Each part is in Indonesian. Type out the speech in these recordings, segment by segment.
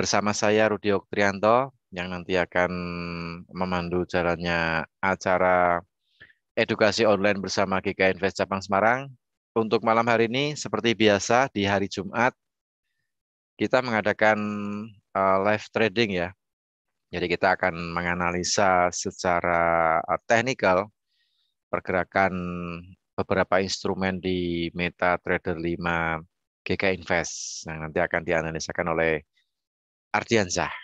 Bersama saya Rudi Oktrianto yang nanti akan memandu jalannya acara edukasi online bersama GK Invest Cabang Semarang. Untuk malam hari ini seperti biasa di hari Jumat kita mengadakan live trading ya. Jadi kita akan menganalisa secara teknikal pergerakan beberapa instrumen di MetaTrader 5 GK Invest yang nanti akan dianalisakan oleh Ardiansyah.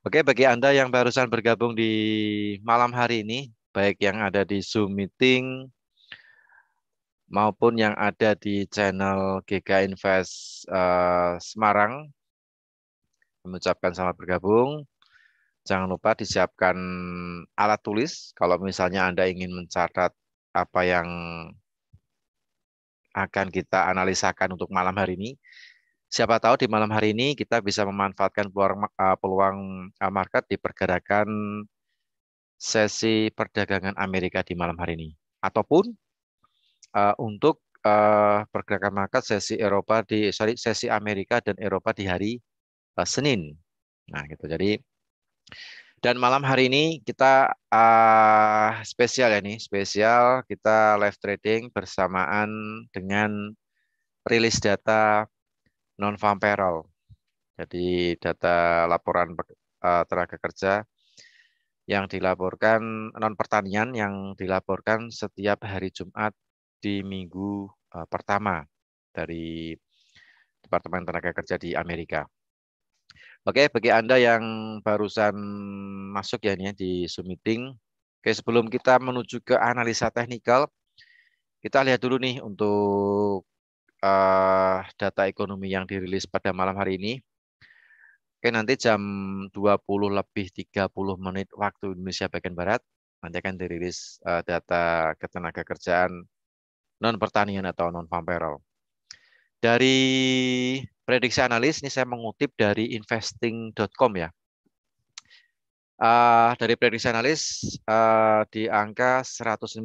Oke, bagi Anda yang barusan bergabung di malam hari ini, baik yang ada di Zoom meeting maupun yang ada di channel GK Invest Semarang, mengucapkan selamat bergabung. Jangan lupa disiapkan alat tulis kalau misalnya Anda ingin mencatat apa yang akan kita analisakan untuk malam hari ini. Siapa tahu di malam hari ini kita bisa memanfaatkan peluang market di pergerakan sesi perdagangan Amerika di malam hari ini. Ataupun untuk pergerakan market sesi Amerika dan Eropa di hari Senin. Nah, gitu. Jadi dan malam hari ini kita spesial ya nih, spesial kita live trading bersamaan dengan rilis data non-farm payroll. Jadi data laporan tenaga kerja yang dilaporkan non pertanian yang dilaporkan setiap hari Jumat di minggu pertama dari Departemen Tenaga Kerja di Amerika. Oke, bagi Anda yang barusan masuk ya nih di Zoom meeting. Oke, sebelum kita menuju ke analisa teknikal, kita lihat dulu nih untuk data ekonomi yang dirilis pada malam hari ini. Oke, nanti jam 20 lebih 30 menit waktu Indonesia bagian Barat, nanti akan dirilis data ketenagakerjaan non-pertanian atau non-farm payroll. Dari prediksi analis, ini saya mengutip dari investing.com ya. Dari prediksi analis di angka 150.000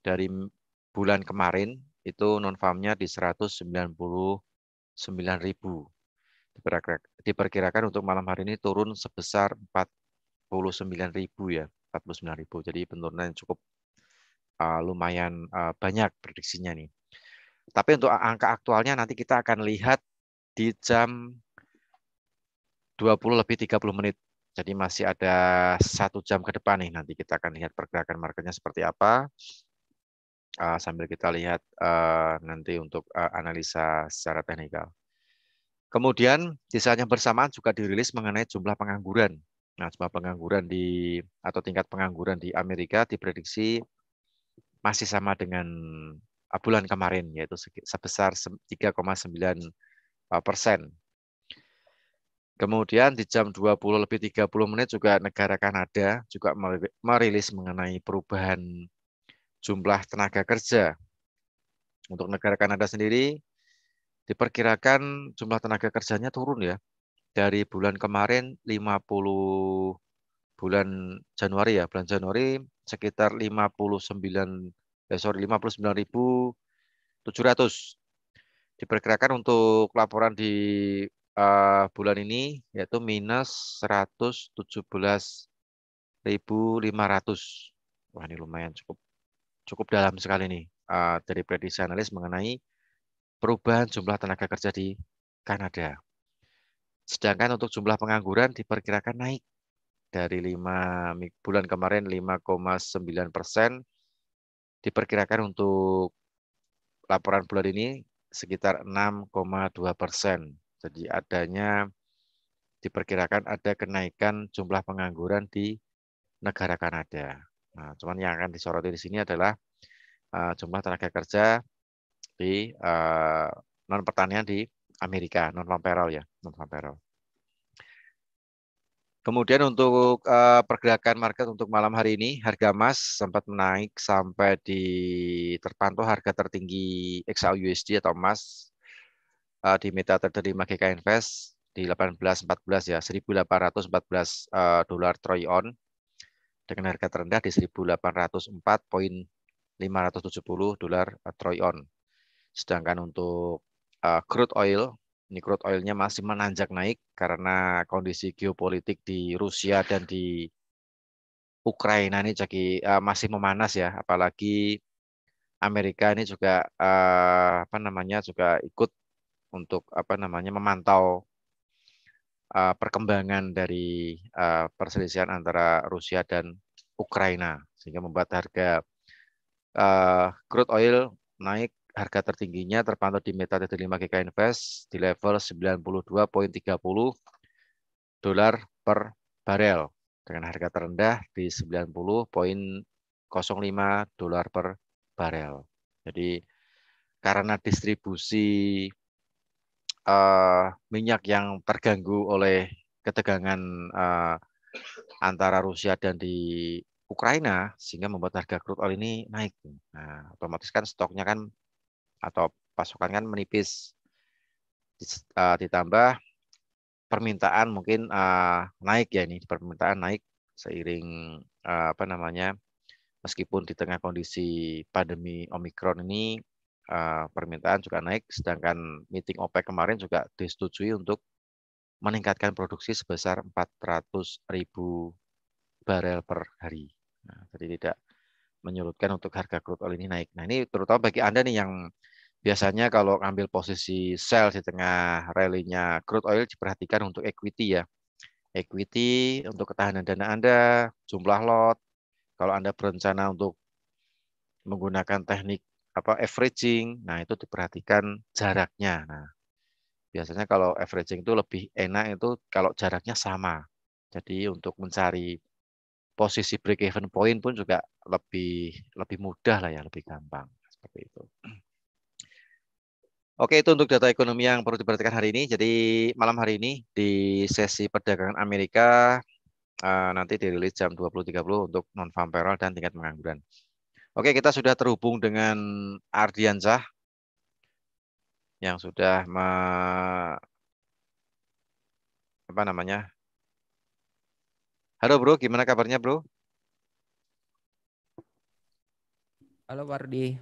dari bulan kemarin, itu non-farmnya di 199.000. Diperkirakan untuk malam hari ini turun sebesar 49.000 ya, 49.000. Jadi penurunan yang cukup lumayan banyak prediksinya nih. Tapi untuk angka aktualnya nanti kita akan lihat di jam 20 lebih 30 menit. Jadi masih ada 1 jam ke depan nih. Nanti kita akan lihat pergerakan marketnya seperti apa. Sambil kita lihat nanti untuk analisa secara teknikal. Kemudian di saat yang bersamaan juga dirilis mengenai jumlah pengangguran. Nah, jumlah pengangguran atau tingkat pengangguran di Amerika diprediksi masih sama dengan bulan kemarin, yaitu sebesar 3,9%. Kemudian di jam 20 lebih 30 menit juga negara Kanada juga merilis mengenai perubahan jumlah tenaga kerja. Untuk negara Kanada sendiri diperkirakan jumlah tenaga kerjanya turun ya. Dari bulan kemarin 50 bulan Januari ya, bulan Januari sekitar 59.700. Diperkirakan untuk laporan di bulan ini yaitu minus 117.500. Wah, ini lumayan cukup dalam sekali nih dari prediksi analis mengenai perubahan jumlah tenaga kerja di Kanada. Sedangkan untuk jumlah pengangguran diperkirakan naik dari bulan kemarin 5,9%, diperkirakan untuk laporan bulan ini sekitar 6,2%. Jadi diperkirakan ada kenaikan jumlah pengangguran di negara Kanada. Nah, cuman yang akan disoroti di sini adalah jumlah tenaga kerja di non pertanian di Amerika, non farm payroll ya, non farm payroll. Kemudian untuk pergerakan market untuk malam hari ini, harga emas sempat menaik sampai terpantau harga tertinggi XAUUSD atau emas di MetaTrader 5 GK Invest di 1814 ya, 1.814 dolar troy on dengan harga terendah di 1.804.570 dolar troy on. Sedangkan untuk crude oil Ini crude oilnya masih menanjak naik karena kondisi geopolitik di Rusia dan di Ukraina ini masih memanas ya, apalagi Amerika ini juga apa namanya juga ikut untuk apa namanya memantau perkembangan dari perselisihan antara Rusia dan Ukraina sehingga membuat harga crude oil naik. Harga tertingginya terpantau di metode 5 GK Invest di level 92,30 dolar per barel dengan harga terendah di 90,05 dolar per barel. Jadi karena distribusi minyak yang terganggu oleh ketegangan eh, antara Rusia dan di Ukraina sehingga membuat harga crude oil ini naik. Nah, otomatis kan stoknya kan atau pasokan kan menipis. Ditambah permintaan mungkin naik ya ini permintaan naik seiring apa namanya meskipun di tengah kondisi pandemi Omikron ini permintaan juga naik sedangkan meeting OPEC kemarin juga disetujui untuk meningkatkan produksi sebesar 400.000 barel per hari. Nah, jadi tidak menyurutkan untuk harga crude oil ini naik. Nah, ini terutama bagi Anda nih yang biasanya kalau ngambil posisi sell di tengah rally-nya crude oil diperhatikan untuk equity ya. Equity untuk ketahanan dana Anda, jumlah lot. Kalau Anda berencana untuk menggunakan teknik apa averaging, nah itu diperhatikan jaraknya. Nah, biasanya kalau averaging itu lebih enak itu kalau jaraknya sama. Jadi untuk mencari posisi break even point pun juga lebih lebih mudah lah ya, lebih gampang seperti itu. Oke, itu untuk data ekonomi yang perlu diperhatikan hari ini. Jadi malam hari ini di sesi perdagangan Amerika nanti dirilis jam 20.30 untuk non-farm payroll dan tingkat pengangguran. Oke, kita sudah terhubung dengan Ardiansyah yang sudah apa namanya? Halo bro, gimana kabarnya bro? Halo Pardi,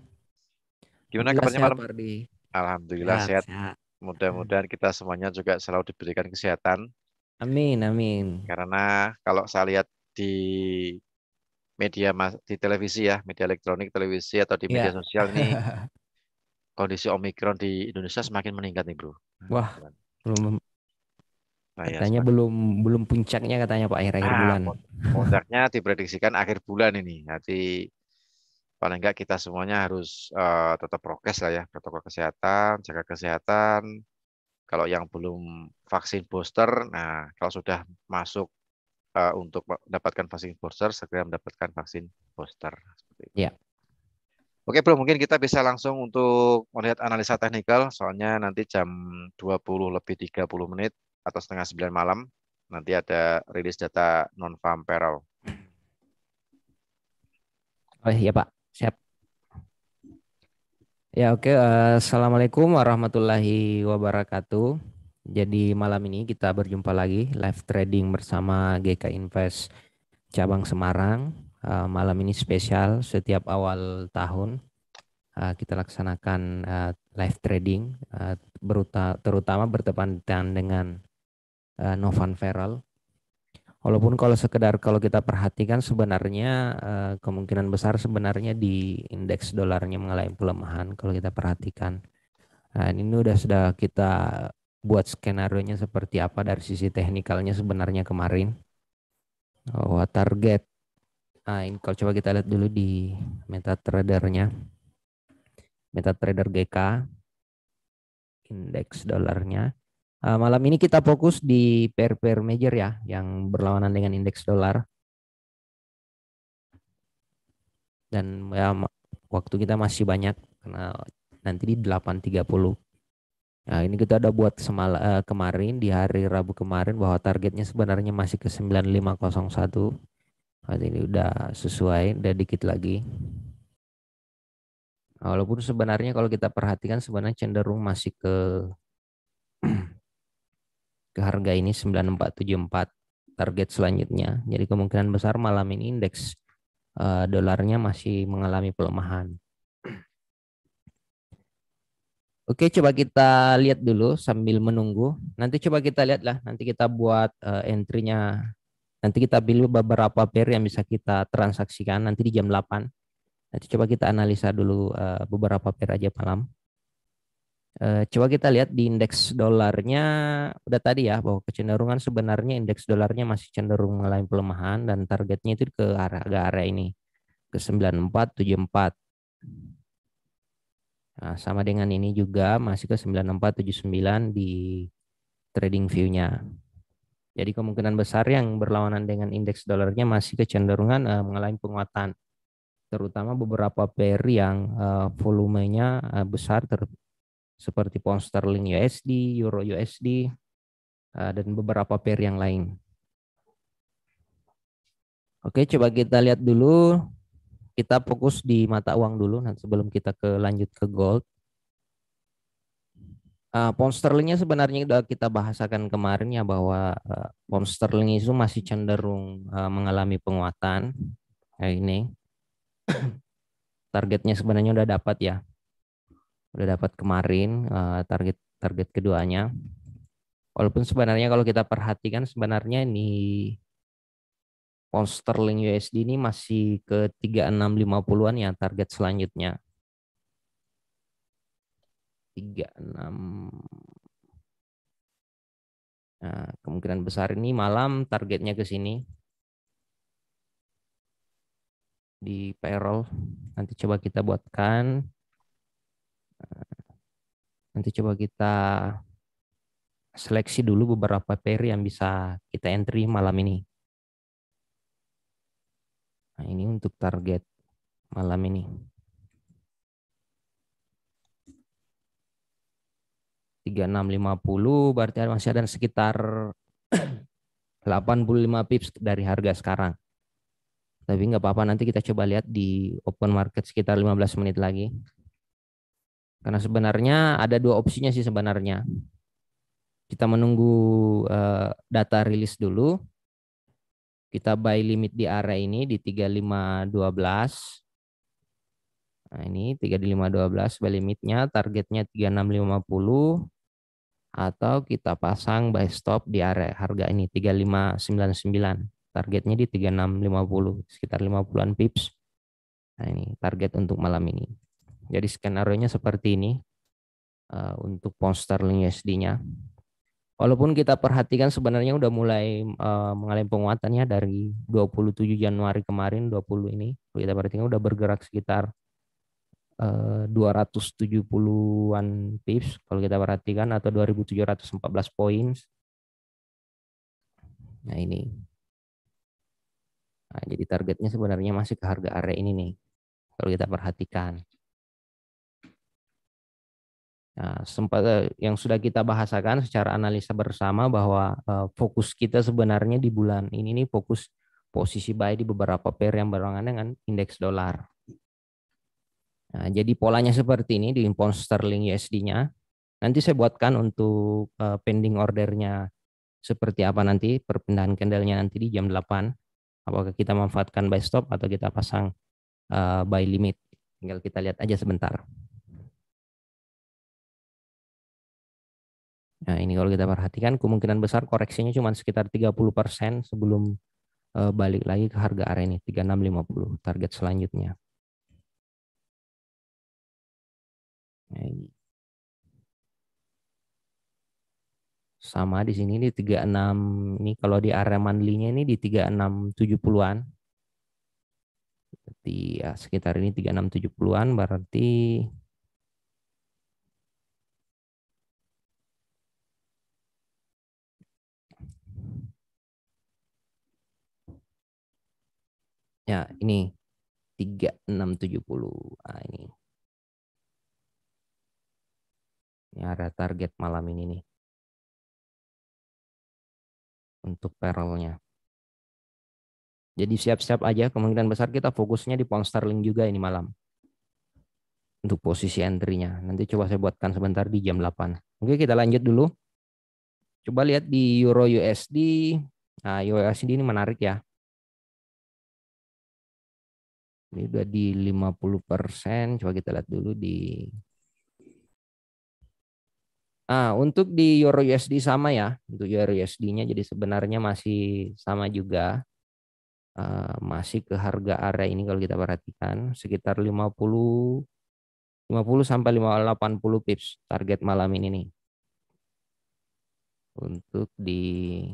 Gimana Alhamdulillah kabarnya sehat malam? Pardi. Alhamdulillah Sehat, sehat. sehat. Mudah-mudahan kita semuanya juga selalu diberikan kesehatan. Amin, amin. Karena kalau saya lihat di media di televisi ya, media elektronik, televisi atau di media Ya, sosial ini kondisi Omikron di Indonesia semakin meningkat nih bro. wah, belum Nah ya katanya semakin. belum puncaknya katanya Pak akhir-akhir bulan. Puncaknya diprediksikan akhir bulan ini. Nanti paling enggak kita semuanya harus tetap prokes lah ya, protokol kesehatan, jaga kesehatan. Kalau yang belum vaksin booster, nah kalau sudah masuk untuk mendapatkan vaksin booster, segera mendapatkan vaksin booster. Seperti itu. Ya, Oke bro, mungkin kita bisa langsung untuk melihat analisa teknikal, soalnya nanti jam 20 lebih 30 menit atau setengah 9 malam, nanti ada rilis data non-farm payroll. oh iya Pak, siap. Ya oke, Assalamualaikum warahmatullahi wabarakatuh. Jadi malam ini kita berjumpa lagi live trading bersama GK Invest cabang Semarang. Malam ini spesial setiap awal tahun. Kita laksanakan live trading terutama bertepatan dengan Novan Feral. Walaupun kalau sekedar kalau kita perhatikan sebenarnya kemungkinan besar sebenarnya di indeks dolarnya mengalami pelemahan kalau kita perhatikan. Nah, ini sudah kita buat skenario-nya seperti apa dari sisi teknikalnya sebenarnya kemarin. Bahwa target, nah ini kalau coba kita lihat dulu di MetaTrader-nya, MetaTrader GK, indeks dolarnya. Malam ini kita fokus di pair-pair major ya, yang berlawanan dengan indeks dolar. Dan ya, waktu kita masih banyak, karena nanti di 8.30. Nah, ini kita udah buat kemarin, di hari Rabu kemarin, bahwa targetnya sebenarnya masih ke 9501. Nah, ini udah sesuai, udah dikit lagi. Walaupun sebenarnya kalau kita perhatikan sebenarnya cenderung masih ke harga ini 9474 target selanjutnya. Jadi kemungkinan besar malam ini indeks dolarnya masih mengalami pelemahan. Oke, coba kita lihat dulu sambil menunggu. Nanti coba kita lihat lah. Nanti kita buat entry-nya. Nanti kita pilih beberapa pair yang bisa kita transaksikan nanti di jam 8. Nanti coba kita analisa dulu beberapa pair aja malam. Coba kita lihat di indeks dolarnya udah tadi ya bahwa kecenderungan sebenarnya indeks dolarnya masih cenderung mengalami pelemahan dan targetnya itu ke area ini ke 9474. Nah, sama dengan ini juga masih ke 9479 di trading view-nya. Jadi kemungkinan besar yang berlawanan dengan indeks dolarnya masih kecenderungan mengalami penguatan, terutama beberapa pair yang volumenya besar seperti pound sterling USD, euro USD, dan beberapa pair yang lain. Oke, coba kita lihat dulu. Kita fokus di mata uang dulu nanti sebelum kita lanjut ke gold. Pound sterlingnya sebenarnya sudah kita bahasakan kemarin ya bahwa pound sterling itu masih cenderung mengalami penguatan. Nah, ini targetnya sebenarnya udah dapat ya, udah dapat kemarin target target keduanya. Walaupun sebenarnya kalau kita perhatikan sebenarnya ini pound sterling USD ini masih ke 3650-an ya target selanjutnya. 36. Nah, kemungkinan besar ini malam targetnya ke sini di payroll. Nanti coba kita buatkan. Nanti coba kita seleksi dulu beberapa pair yang bisa kita entry malam ini. Nah, ini untuk target malam ini. 3650 berarti masih ada sekitar 85 pips dari harga sekarang. Tapi nggak apa-apa, nanti kita coba lihat di open market sekitar 15 menit lagi. Karena sebenarnya ada dua opsinya sih sebenarnya. Kita menunggu data rilis dulu. Kita buy limit di area ini di 3512. Nah, ini 3512 buy limitnya, targetnya 3650 atau kita pasang buy stop di area harga ini 3599. Targetnya di 3650, sekitar 50-an pips. Nah, ini target untuk malam ini. Jadi skenario-nya seperti ini untuk pound sterling USD-nya. Walaupun kita perhatikan sebenarnya udah mulai mengalami penguatannya dari 27 Januari kemarin, 20 ini. Kita perhatikan udah bergerak sekitar 270-an pips kalau kita perhatikan atau 2714 poin. Nah, ini. Nah, jadi targetnya sebenarnya masih ke harga area ini nih. Kalau kita perhatikan. Nah, sempat yang sudah kita bahasakan secara analisa bersama bahwa fokus kita sebenarnya di bulan ini nih fokus posisi buy di beberapa pair yang berlawanan dengan indeks dolar. Nah, jadi polanya seperti ini di pound sterling USD-nya. Nanti saya buatkan untuk pending ordernya seperti apa nanti perpindahan candlenya nanti di jam 8. Apakah kita manfaatkan buy stop atau kita pasang buy limit. Tinggal kita lihat aja sebentar. Nah, ini kalau kita perhatikan kemungkinan besar koreksinya cuma sekitar 30% sebelum balik lagi ke harga area ini 3650 target selanjutnya. Nah, ini. Sama di sini di 36 ini kalau di area monthly-nya ini di 3670-an. Berarti ya sekitar ini 3670-an berarti ya ini 3670. Nah, ini area target malam ini nih untuk payroll-nya. Jadi siap-siap aja kemungkinan besar kita fokusnya di pound sterling juga ini malam. Untuk posisi entry-nya. Nanti coba saya buatkan sebentar di jam 8. Oke, kita lanjut dulu. Coba lihat di Euro USD. Nah, Euro USD ini menarik ya. Ini udah di 50%. Coba kita lihat dulu di Untuk di Euro USD sama ya, untuk Euro USD-nya jadi sebenarnya masih sama juga. Masih ke harga area ini kalau kita perhatikan sekitar 50 sampai 80 pips target malam ini nih. Untuk di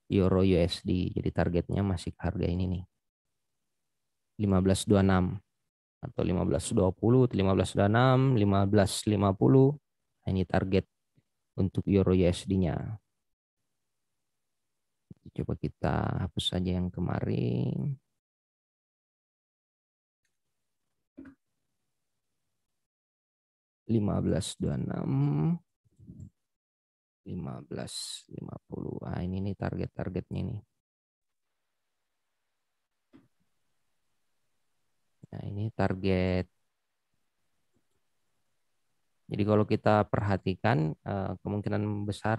Euro USD, jadi targetnya masih ke harga ini nih. 15.26 atau 15.20, 15.26, 15.50. Nah, ini target untuk Euro USD-nya. Coba kita hapus saja yang kemarin. 15.26, 15.50. Ini nih target-targetnya nih. Nah, ini target. Jadi kalau kita perhatikan kemungkinan besar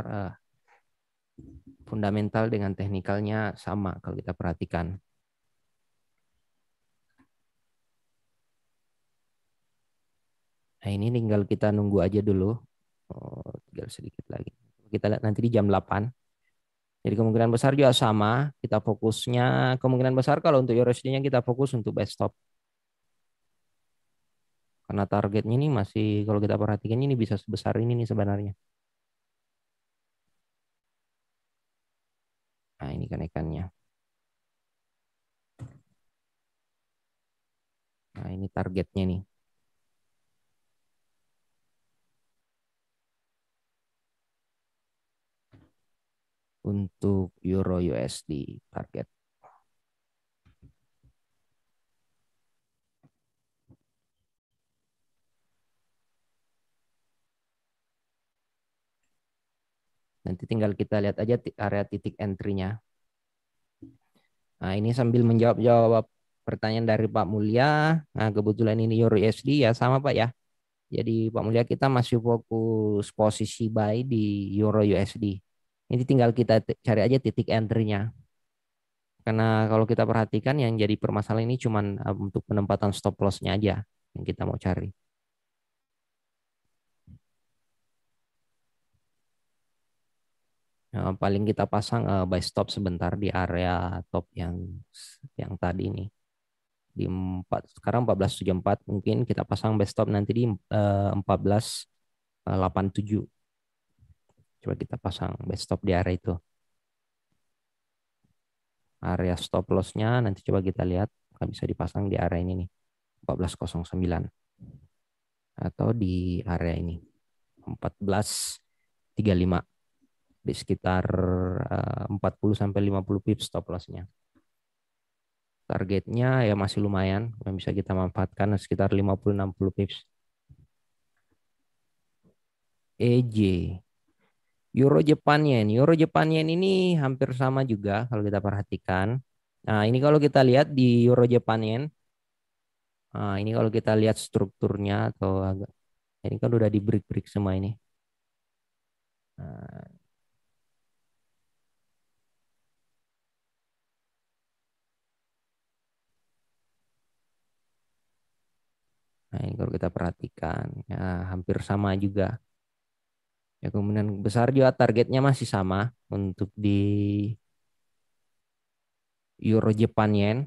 fundamental dengan teknikalnya sama kalau kita perhatikan. Nah, ini tinggal kita nunggu aja dulu. Tinggal sedikit lagi. Kita lihat nanti di jam 8. Jadi kemungkinan besar juga sama. Kita fokusnya kemungkinan besar kalau untuk USD-nya kita fokus untuk buy stop. Karena targetnya ini masih kalau kita perhatikan ini bisa sebesar ini nih sebenarnya. Nah, ini kenaikannya. Nah, ini targetnya nih. Untuk Euro USD target. Nanti tinggal kita lihat aja area titik entry-nya. Nah, ini sambil menjawab pertanyaan dari Pak Mulya. Nah, kebetulan ini Euro USD ya sama Pak ya. Jadi Pak Mulya kita masih fokus posisi buy di Euro USD. Ini tinggal kita cari aja titik entry-nya. Karena kalau kita perhatikan yang jadi permasalahan ini cuma untuk penempatan stop loss-nya aja yang kita mau cari. Paling kita pasang buy stop sebentar di area top yang tadi ini di 4 sekarang 14.74 mungkin kita pasang buy stop nanti di 14.87. Coba kita pasang buy stop di area itu. Area stop loss-nya nanti coba kita lihat bisa dipasang di area ini nih 14.09 atau di area ini 14.35 di sekitar 40 sampai 50 pips stop loss-nya. Targetnya ya masih lumayan, yang bisa kita manfaatkan sekitar 50-60 pips. EJ, Euro Japan Yen. Euro Japan Yen ini hampir sama juga kalau kita perhatikan. Nah, ini kalau kita lihat di Euro Japan Yen, ini kalau kita lihat strukturnya atau agak, ini kan udah di break-break semua ini. Nah, ini kalau kita perhatikan, ya hampir sama juga. Ya, kemudian besar juga targetnya masih sama untuk di Euro Japan Yen.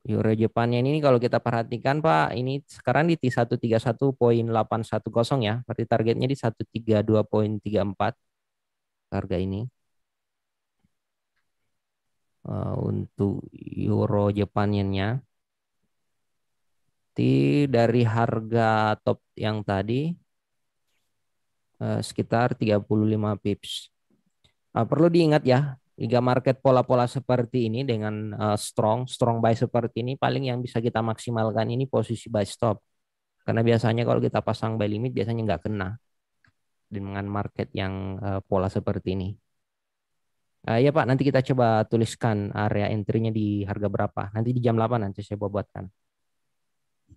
Euro Japan Yen ini kalau kita perhatikan Pak, ini sekarang di 131.810 ya. Berarti targetnya di 132.34 harga ini. Untuk Euro Japan Yen-nya. Dari harga top yang tadi sekitar 35 pips. Perlu diingat ya, jika market pola-pola seperti ini dengan strong buy seperti ini paling yang bisa kita maksimalkan ini posisi buy stop. Karena biasanya kalau kita pasang buy limit biasanya nggak kena dengan market yang pola seperti ini. Ya Pak, nanti kita coba tuliskan area entry-nya di harga berapa. Nanti di jam 8 nanti saya buatkan.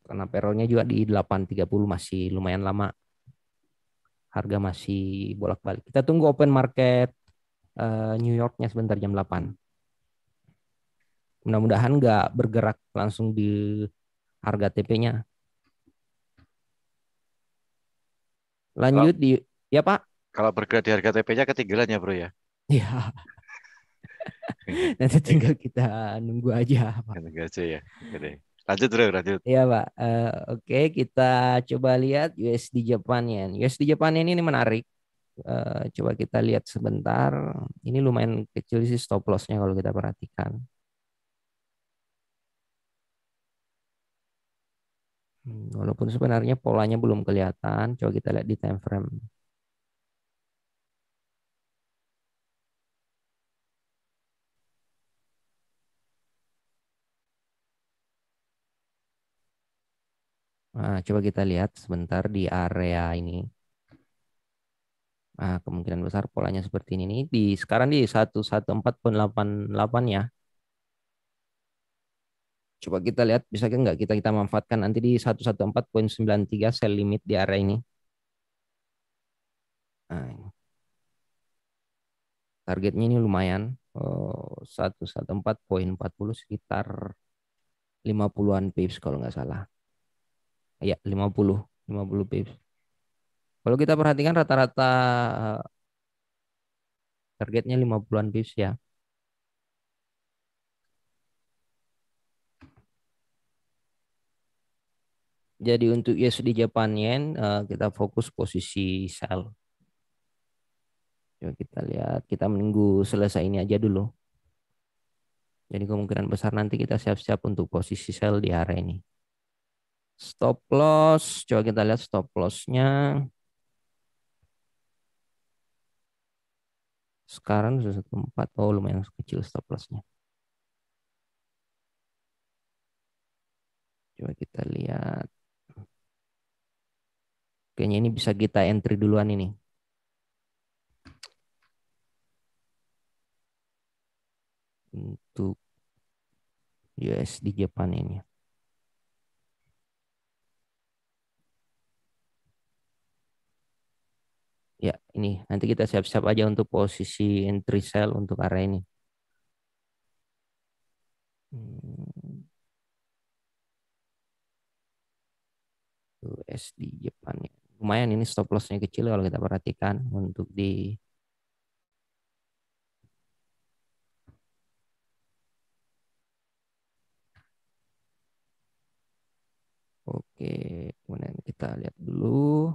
Karena peronya juga di 8.30 masih lumayan lama. Harga masih bolak-balik. Kita tunggu open market New York-nya sebentar jam 8. Mudah-mudahan nggak bergerak langsung di harga TP-nya. Kalau Lanjut di ya Pak. kalau bergerak di harga TP-nya ketinggalan ya bro ya. Ya, nanti Oke, tinggal kita nunggu aja Pak. gitu aja ya. Oke deh. Lanjut bro, lanjut. Ya Pak. Oke, kita coba lihat USD Japan Yen. USD Japan Yen ini menarik. Coba kita lihat sebentar. Ini lumayan kecil sih stop lossnya kalau kita perhatikan. Walaupun sebenarnya polanya belum kelihatan. Coba kita lihat di time frame. Nah, coba kita lihat sebentar di area ini. Nah, kemungkinan besar polanya seperti ini nih. Sekarang di 114,88 ya. Coba kita lihat bisa nggak kita manfaatkan nanti di 114,93 sell limit di area ini. Nah, targetnya ini lumayan. 114,40 sekitar 50-an pips kalau nggak salah. Ya, 50 pips. Kalau kita perhatikan rata-rata eh, targetnya 50-an pips ya. Jadi untuk USD Japan Yen kita fokus posisi sell. Coba kita lihat, kita menunggu selesai ini aja dulu. Jadi kemungkinan besar nanti kita siap-siap untuk posisi sell di area ini. Stop loss, coba kita lihat stop lossnya. Sekarang sudah 1,4. Oh, lumayan kecil stop lossnya. Coba kita lihat. Kayaknya ini bisa kita entry duluan ini. Untuk USD Japan ini. Ya, ini nanti kita siap-siap aja untuk posisi entry sell untuk area ini. Hmm, USD Jepang ya. Lumayan ini stop lossnya kecil kalau kita perhatikan untuk di oke, kemudian kita lihat dulu.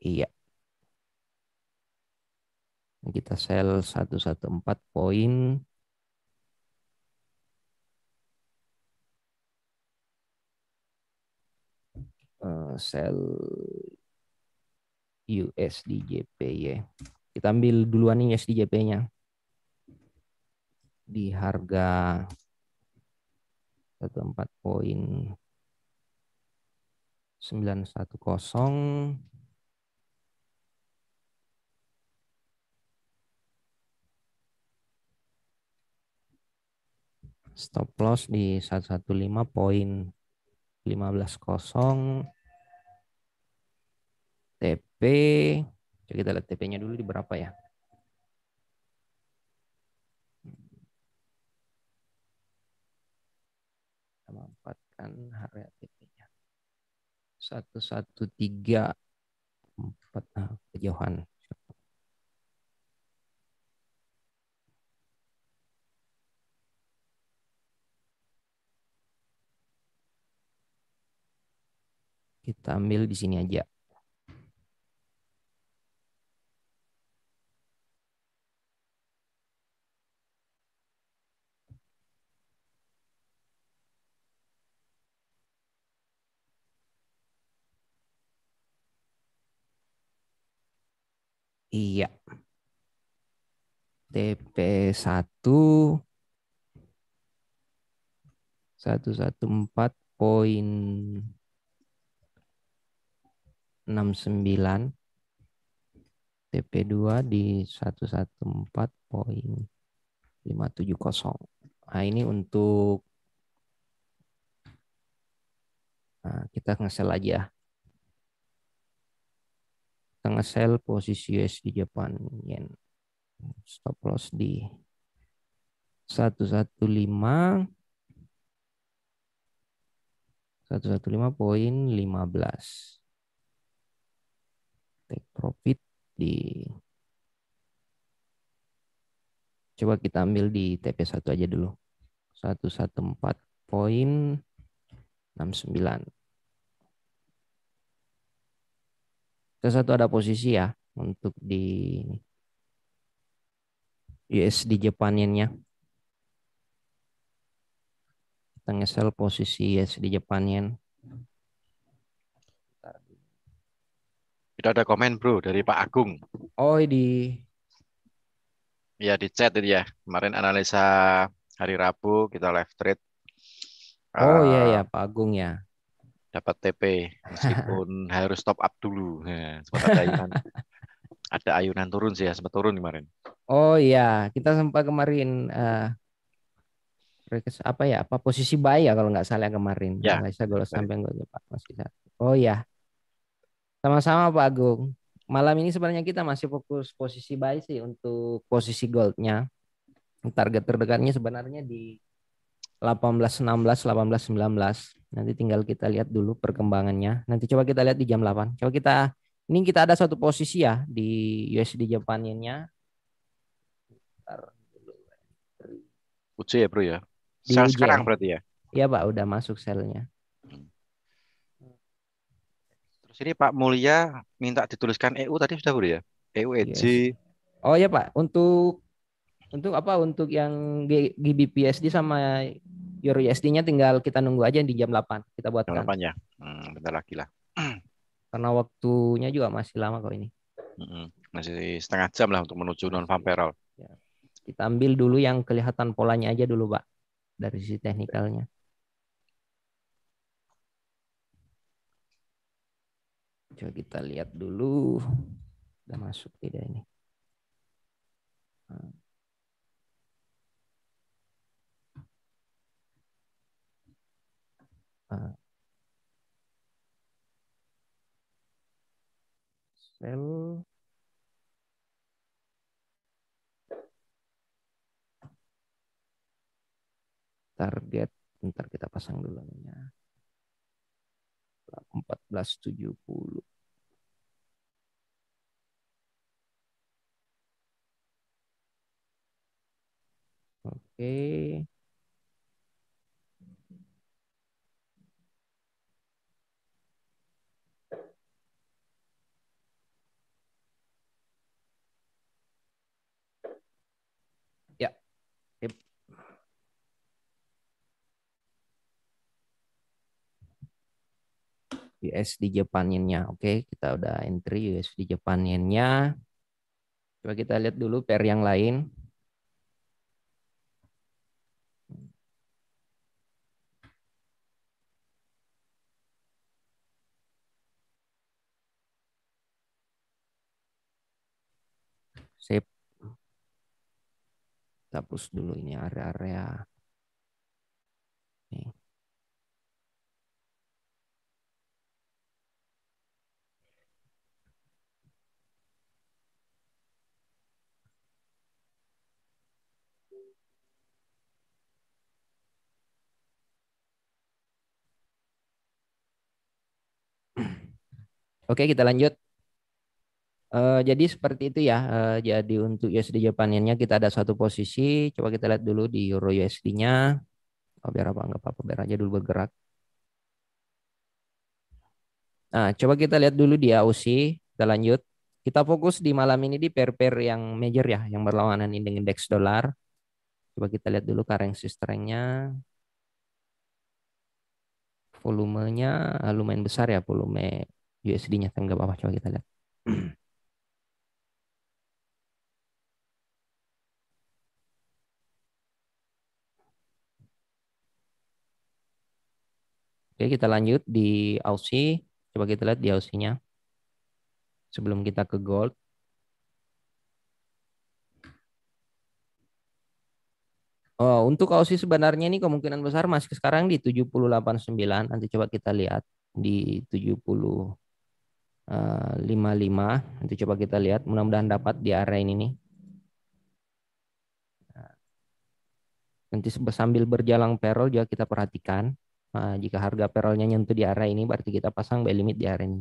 Iya, kita sell 114 poin. Sell USD JP ya. Kita ambil duluan nih USD JP-nya di harga 14,910. Stop loss di 115,15 TP. Coba kita lihat TP-nya dulu di berapa ya. Kita manfaatkan harga TP-nya. 113,4. Nah, kejauhan. Kita ambil di sini aja. Iya. TP 114,69. TP2 di 114,570. Nah, ini untuk kita nge-sell aja. Kita nge-sell posisi USD Japan Yen. Stop loss di 115, 115,15. Take profit di, coba kita ambil di TP1 aja dulu. 114,69. TP1 ada posisi ya untuk di USD Japan Yen-nya. Kita nge-sell posisi USD Japan Yen. Kita ada komen bro dari Pak Agung. Oh, di Ya di chat itu ya. Kemarin analisa hari Rabu kita live trade. Oh iya ya, eh, Pak Agung ya. Dapat TP meskipun harus top up dulu. Nah, sempat ada ayunan turun sih ya, sempat turun kemarin. Oh iya, kita sempat kemarin apa ya? Apa posisi buy ya kalau nggak salah kemarin. Ya, Analisa kalau sampai nggak Pak masih satu. Oh iya, sama-sama Pak Agung. Malam ini sebenarnya kita masih fokus posisi buy sih untuk posisi goldnya. Target terdekatnya sebenarnya di 18.16, 18.19. Nanti tinggal kita lihat dulu perkembangannya. Nanti coba kita lihat di jam 8. Coba kita, ini kita ada satu posisi ya di USD Japan Yen-nya. UJ ya bro ya. Di Sell UJ. sekarang berarti ya. Iya Pak, udah masuk selnya. Hmm. Terus ini Pak Mulia minta dituliskan EU tadi sudah bro ya. EU EJ. Yes. Oh ya Pak, untuk apa? Untuk yang GBP USD sama Euro USD-nya tinggal kita nunggu aja di jam 8 kita Jam buatkan. 8 ya. Bentar lagi lah. Karena waktunya juga masih lama kok ini. Masih setengah jam lah untuk menuju non farm payroll. Ya. Kita ambil dulu yang kelihatan polanya aja dulu Pak dari sisi teknikalnya. Coba kita lihat dulu. Udah masuk tidak ini. Sell target. Ntar kita pasang dulu nih. 14.70. Oke. Ya. Yep. USD Japan Yen-nya. Oke, kita udah entry USD Japan Yen-nya. Coba kita lihat dulu pair yang lain. Sip. Kita hapus dulu ini area-area. Nih. Oke, kita lanjut. Jadi seperti itu ya. Jadi untuk USD Japan Yen-nya kita ada satu posisi. Coba kita lihat dulu di Euro USD-nya. Oh, biar apa? Nggak apa-apa. Biar aja dulu bergerak. Nah, coba kita lihat dulu di AUC. Kita lanjut. Kita fokus di malam ini di pair-pair yang major ya. Yang berlawanan ini dengan indeks dolar. Coba kita lihat dulu currency strength-nya. Volumenya lumayan besar ya. Volume USD-nya. Enggak apa-apa. Coba kita lihat. Oke, kita lanjut di Aussie. Coba kita lihat di Aussie-nya. Sebelum kita ke gold. Oh, untuk Aussie sebenarnya ini kemungkinan besar masih sekarang di 70,89. Nanti coba kita lihat di 70,55. Nanti coba kita lihat. Mudah-mudahan dapat di area ini nih. Nanti sambil berjalan payroll juga kita perhatikan. Nah, jika harga paralelnya nyentuh di area ini, berarti kita pasang buy limit di area ini.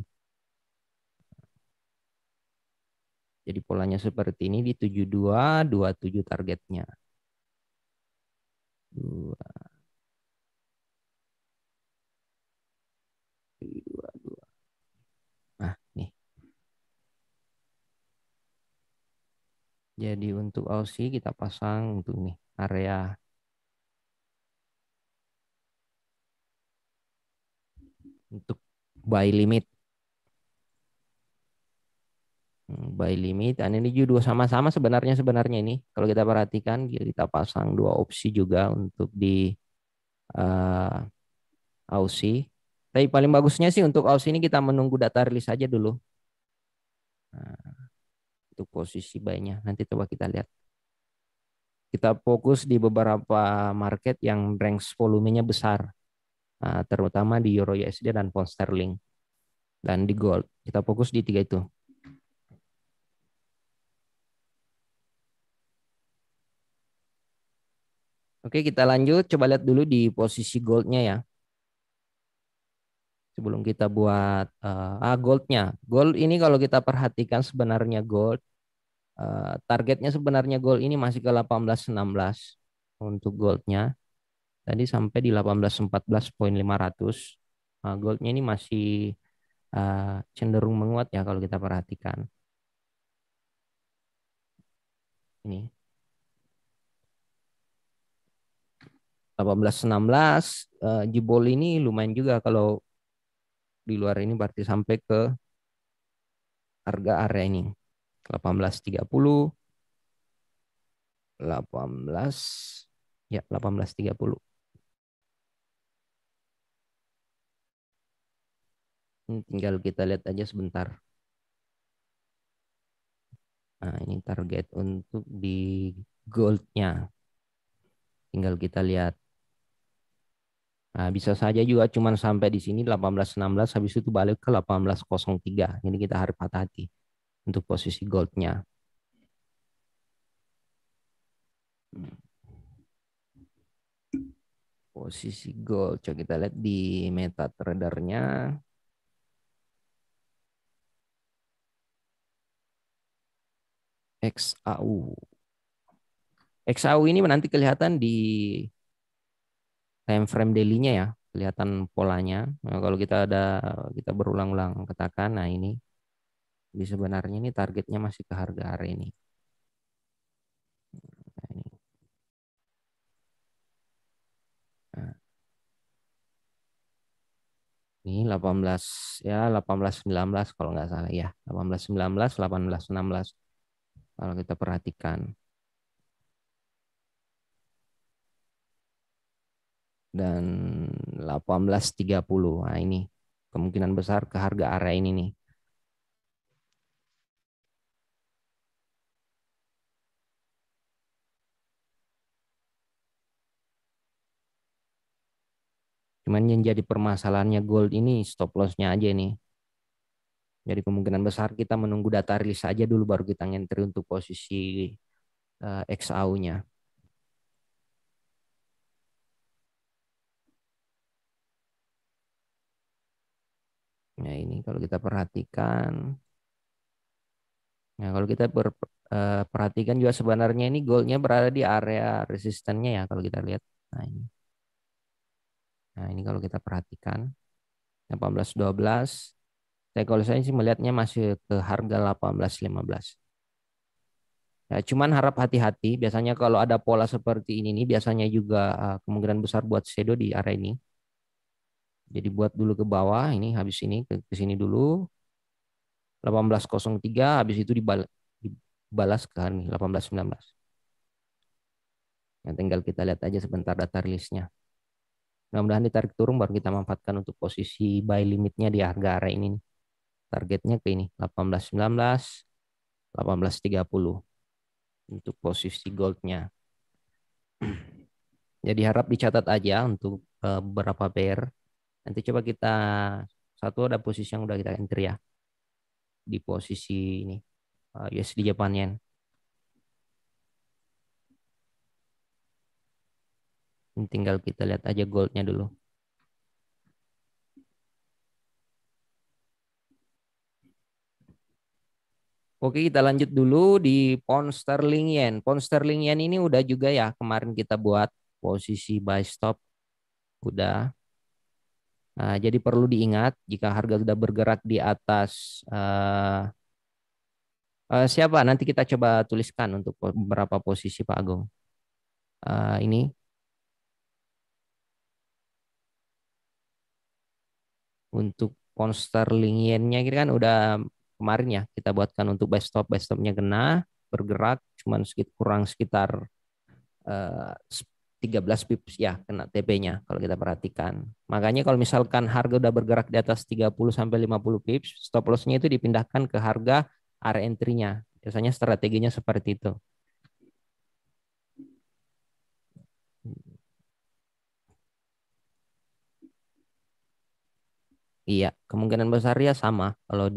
Jadi polanya seperti ini di 7227 targetnya. 222. Nah, nih. Jadi untuk Aussie kita pasang untuk nih area untuk buy limit. Buy limit, dan ini juga sama-sama sebenarnya ini. Kalau kita perhatikan, kita pasang dua opsi juga untuk di uh, Aussie. Tapi paling bagusnya sih untuk Aussie ini kita menunggu data rilis aja dulu. Nah, untuk posisi buy-nya. Nanti coba kita lihat. Kita fokus di beberapa market yang range volumenya besar. Terutama di Euro USD dan Pound Sterling. Dan di Gold. Kita fokus di tiga itu. Oke, kita lanjut. Coba lihat dulu di posisi goldnya ya. Sebelum kita buat goldnya. Gold ini kalau kita perhatikan sebenarnya gold. Targetnya sebenarnya gold ini masih ke 1816 untuk goldnya. Tadi sampai di 1814,500. Goldnya ini masih cenderung menguat ya kalau kita perhatikan. Ini 1816 jebol ini lumayan juga kalau di luar ini berarti sampai ke harga area ini 1830, 18 ya 1830. Ini tinggal kita lihat aja sebentar. Nah, ini target untuk di goldnya. Tinggal kita lihat. Nah, bisa saja juga cuman sampai di sini 1816 habis itu balik ke 1803. Jadi kita harus hati-hati untuk posisi goldnya. Posisi gold. Coba kita lihat di MetaTrader-nya. XAU. XAU ini nanti kelihatan di time frame daily-nya ya, kelihatan polanya. Nah, kalau kita berulang-ulang katakan, nah ini di sebenarnya ini targetnya masih ke harga area ini. Nah, nah, ini 18 ya 1819 kalau nggak salah ya, 1819, 1816 kalau kita perhatikan. Dan 1830. Nah, ini kemungkinan besar ke harga area ini nih. Cuman yang jadi permasalahannya gold ini stop loss-nya aja nih. Jadi kemungkinan besar kita menunggu data rilis saja dulu baru kita ngentri untuk posisi XAU-nya. Nah, ini kalau kita perhatikan. Nah, kalau kita perhatikan juga sebenarnya ini goldnya berada di area resistennya ya kalau kita lihat. Nah, ini. Nah, ini kalau kita perhatikan 1812. Kalau saya sih melihatnya masih ke harga 1815. Ya, cuman harap hati-hati. Biasanya kalau ada pola seperti ini nih, biasanya juga kemungkinan besar buat shadow di area ini. Jadi buat dulu ke bawah, ini habis ini ke sini dulu. 1803, habis itu dibalas ke nih 1819. Nah, tinggal kita lihat aja sebentar data rilisnya. Mudah-mudahan ditarik turun baru kita manfaatkan untuk posisi buy limitnya di harga area ini. Targetnya ke ini 1819, 1830 untuk posisi goldnya. Jadi harap dicatat aja untuk beberapa pair. Nanti coba kita satu ada posisi yang udah kita enter ya di posisi ini USD Japan Yen. Ini tinggal kita lihat aja goldnya dulu. Oke, kita lanjut dulu di pound sterling yen. Pound sterling yen ini udah juga ya kemarin kita buat posisi buy stop udah. Nah, jadi perlu diingat jika harga sudah bergerak di atas siapa nanti kita coba tuliskan untuk beberapa posisi Pak Agung. Ini untuk pound sterling yen-nya ini kan udah kemarin ya kita buatkan untuk buy stopnya kena bergerak cuman kurang sekitar eh, 13 pips ya kena TP-nya kalau kita perhatikan. Makanya kalau misalkan harga udah bergerak di atas 30 sampai 50 pips, stop loss-nya itu dipindahkan ke harga area entry-nya. Biasanya strateginya seperti itu. Iya, kemungkinan besar ya sama kalau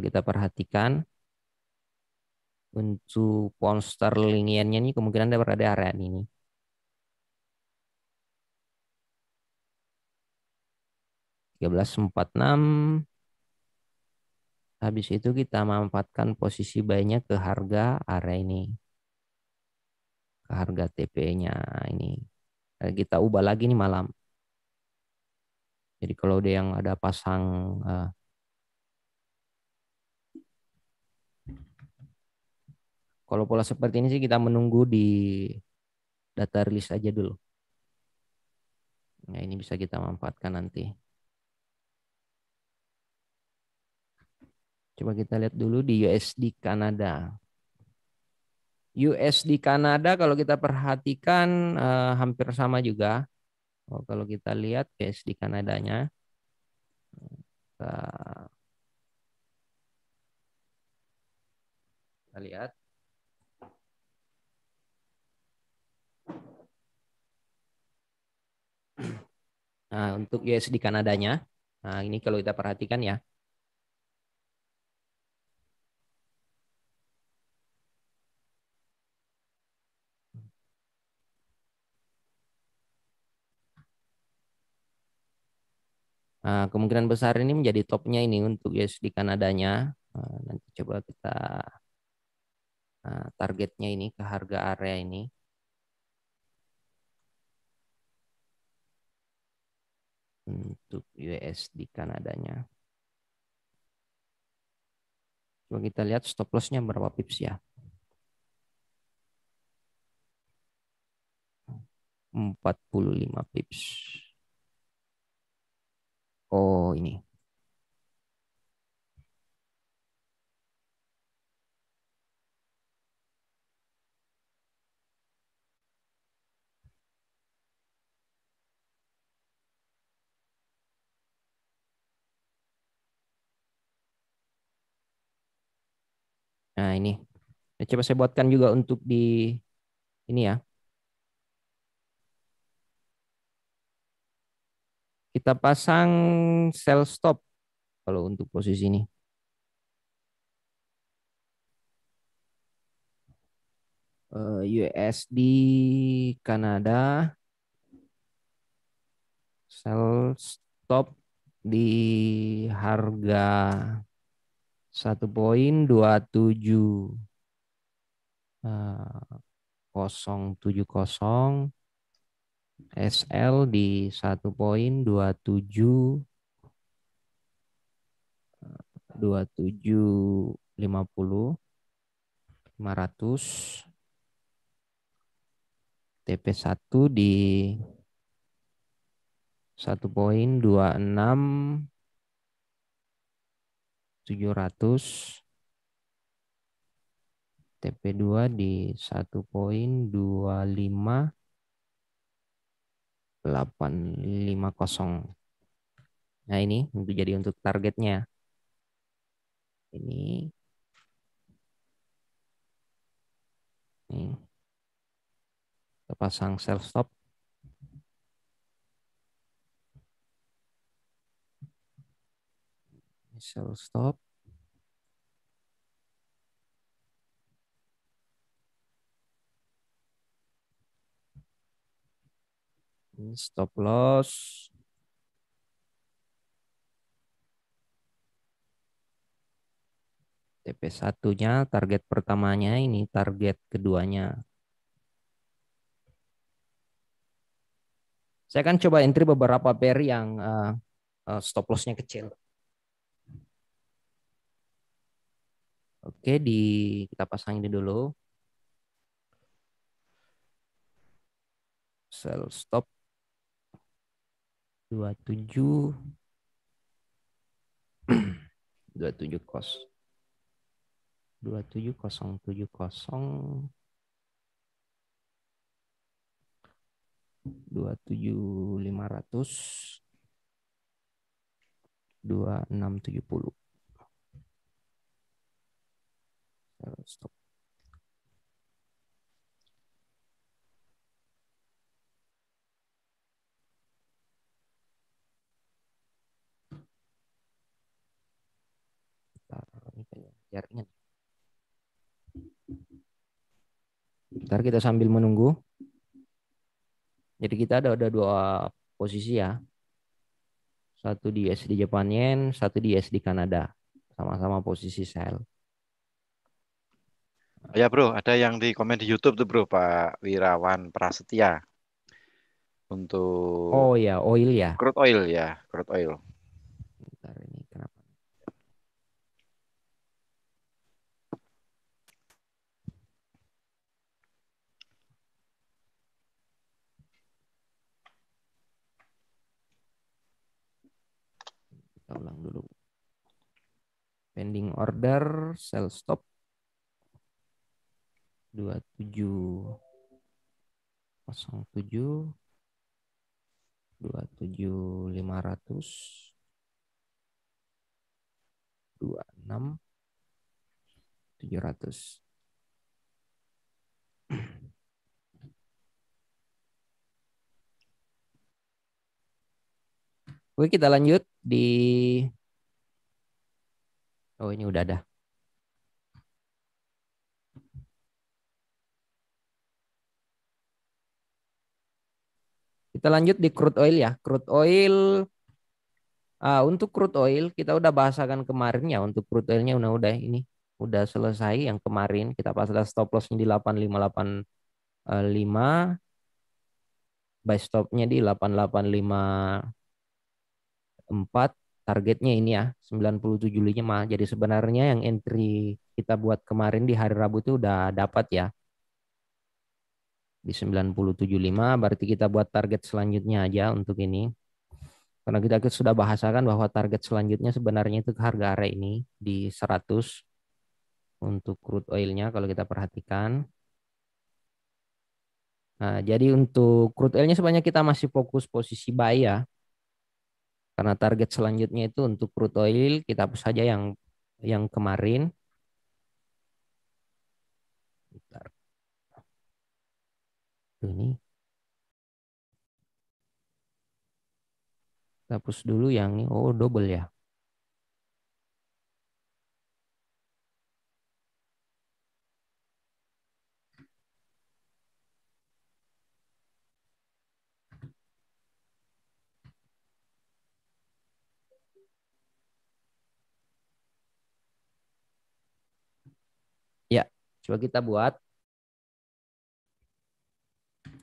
kita perhatikan untuk pound sterling yen-nya ini kemungkinan dia berada di area ini. 13.46. Habis itu kita manfaatkan posisi buy-nya ke harga area ini, ke harga TP-nya ini. Kita ubah lagi nih malam. Jadi kalau ada yang ada pasang kalau pola seperti ini sih kita menunggu di data rilis aja dulu. Nah, ini bisa kita manfaatkan nanti. Coba kita lihat dulu di USD Kanada. USD Kanada kalau kita perhatikan hampir sama juga. Oh, kalau kita lihat USD Kanadanya, kita lihat. Nah, untuk USD Kanadanya, nah ini kalau kita perhatikan ya. Nah, kemungkinan besar ini menjadi topnya ini untuk USD Kanadanya. Nanti coba kita targetnya ini ke harga area ini. Untuk USD Kanadanya. Coba kita lihat stop lossnya berapa pips ya. 45 pips. Oh ini. Nah ini. Coba saya buatkan juga untuk di ini ya. Kita pasang sell stop kalau untuk posisi ini. USD Kanada sell stop di harga 1,27 070 SL di 1,2750 500 TP1 di 1,26 700 TP2 di 1,25850. Nah ini untuk jadi untuk targetnya. Ini. Nih. Kita pasang sell stop. Sell stop. Ini stop loss. TP1-nya, target pertamanya, ini target keduanya. Saya akan coba entry beberapa pair yang stop loss-nya kecil. Oke, kita pasang ini dulu. Sell stop 27 27 kos 27070 27500 2670. Sell stop. Ini kayak jaringan. Ntar kita sambil menunggu. Jadi kita ada dua posisi ya. Satu di USD Japan Yen, satu di USD Kanada. Sama-sama posisi sell. Ya bro, ada yang di komen di YouTube tuh bro, Pak Wirawan Prasetya. Untuk Oh ya, oil ya. crude oil ya, crude oil. Bentar, ini kenapa? Kita ulang dulu. Pending order, sell stop 2707 27500 26700. Oke, kita lanjut di ini udah ada. Kita lanjut di crude oil ya. Crude oil, untuk crude oil kita udah bahasakan kemarin ya. Untuk crude oilnya udah ini udah selesai yang kemarin. Kita pas ada stop lossnya di 8585, buy stopnya di 8854. Targetnya ini ya 97.5 mah. Jadi sebenarnya yang entry kita buat kemarin di hari Rabu itu udah dapat ya. Di 90.75 berarti kita buat target selanjutnya aja untuk ini. Karena kita sudah bahasakan bahwa target selanjutnya sebenarnya itu harga area ini di 100 untuk crude oilnya kalau kita perhatikan. Nah, jadi untuk crude oilnya sebenarnya kita masih fokus posisi buy ya. Karena target selanjutnya itu untuk crude oil kita hapus saja yang kemarin. Bentar. Ini kita hapus dulu yang ini. Oh, double ya. Ya, coba kita buat.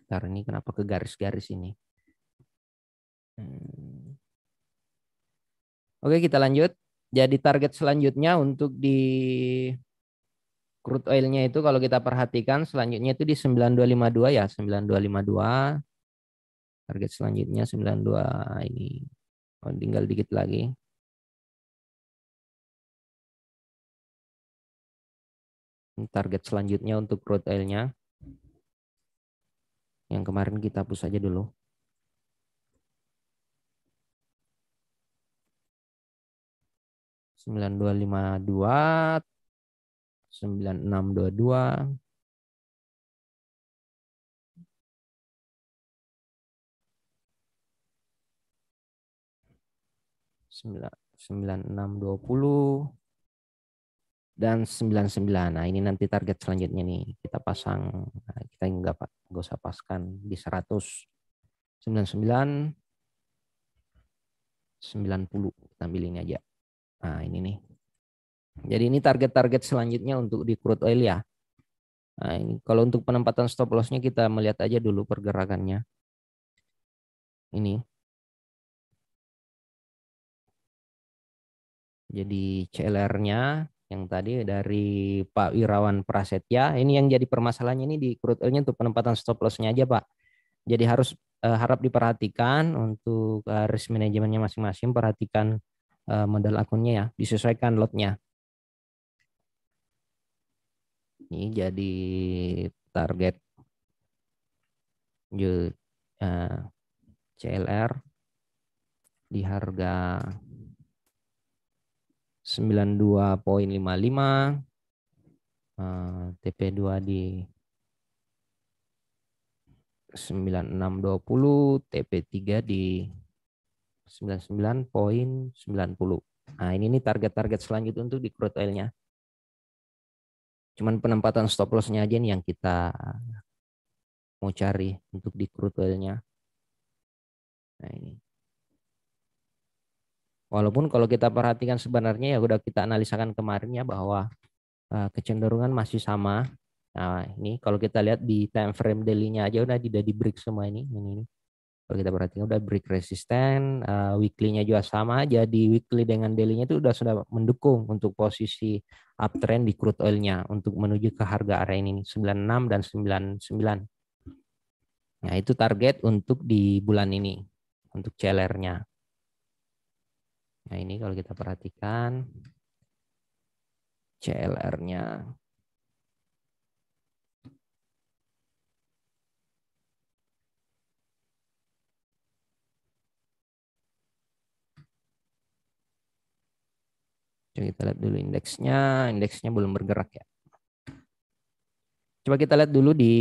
Ntar ini kenapa ke garis-garis ini. Oke, kita lanjut. Jadi target selanjutnya untuk di crude oilnya itu kalau kita perhatikan selanjutnya itu di 9252 ya, 9252. Target selanjutnya 92 ini. Oh, tinggal dikit lagi. Target selanjutnya untuk crude oilnya. Yang kemarin kita hapus aja dulu. 9252, 9622, 9620 dan 99. Nah, ini nanti target selanjutnya nih. Kita pasang, kita nggak usah paskan di 100. 99, 90. Kita ambil ini aja. Nah, ini nih. Jadi ini target-target selanjutnya untuk di crude oil ya. Nah, ini kalau untuk penempatan stop lossnya kita melihat aja dulu pergerakannya. Ini. Jadi CLR-nya yang tadi dari Pak Wirawan Prasetya, ini yang jadi permasalahannya ini di crude oil-nya untuk penempatan stop loss-nya aja, Pak. Jadi harap diperhatikan untuk risk manajemennya masing-masing, perhatikan modal akunnya ya, disesuaikan lotnya. Ini jadi target CLR di harga 92,55, TP2 di 96,20, TP3 di 99,90. Nah, ini nih target-target selanjutnya untuk di crude oil-nya. Cuman penempatan stop loss-nya aja nih yang kita mau cari untuk di crude oil-nya. Nah, ini. Walaupun kalau kita perhatikan sebenarnya ya udah kita analisakan kemarin ya bahwa kecenderungan masih sama. Nah, ini kalau kita lihat di time frame daily-nya aja udah di break semua ini. Ini. Kalau kita perhatikan udah break resisten, weekly-nya juga sama. Jadi weekly dengan daily-nya itu sudah mendukung untuk posisi uptrend di crude oil-nya untuk menuju ke harga area ini 96 dan 99. Nah, itu target untuk di bulan ini untuk CLR-nya. Nah, ini kalau kita perhatikan CLR-nya. Coba kita lihat dulu indeksnya. Indeksnya belum bergerak ya. Coba kita lihat dulu di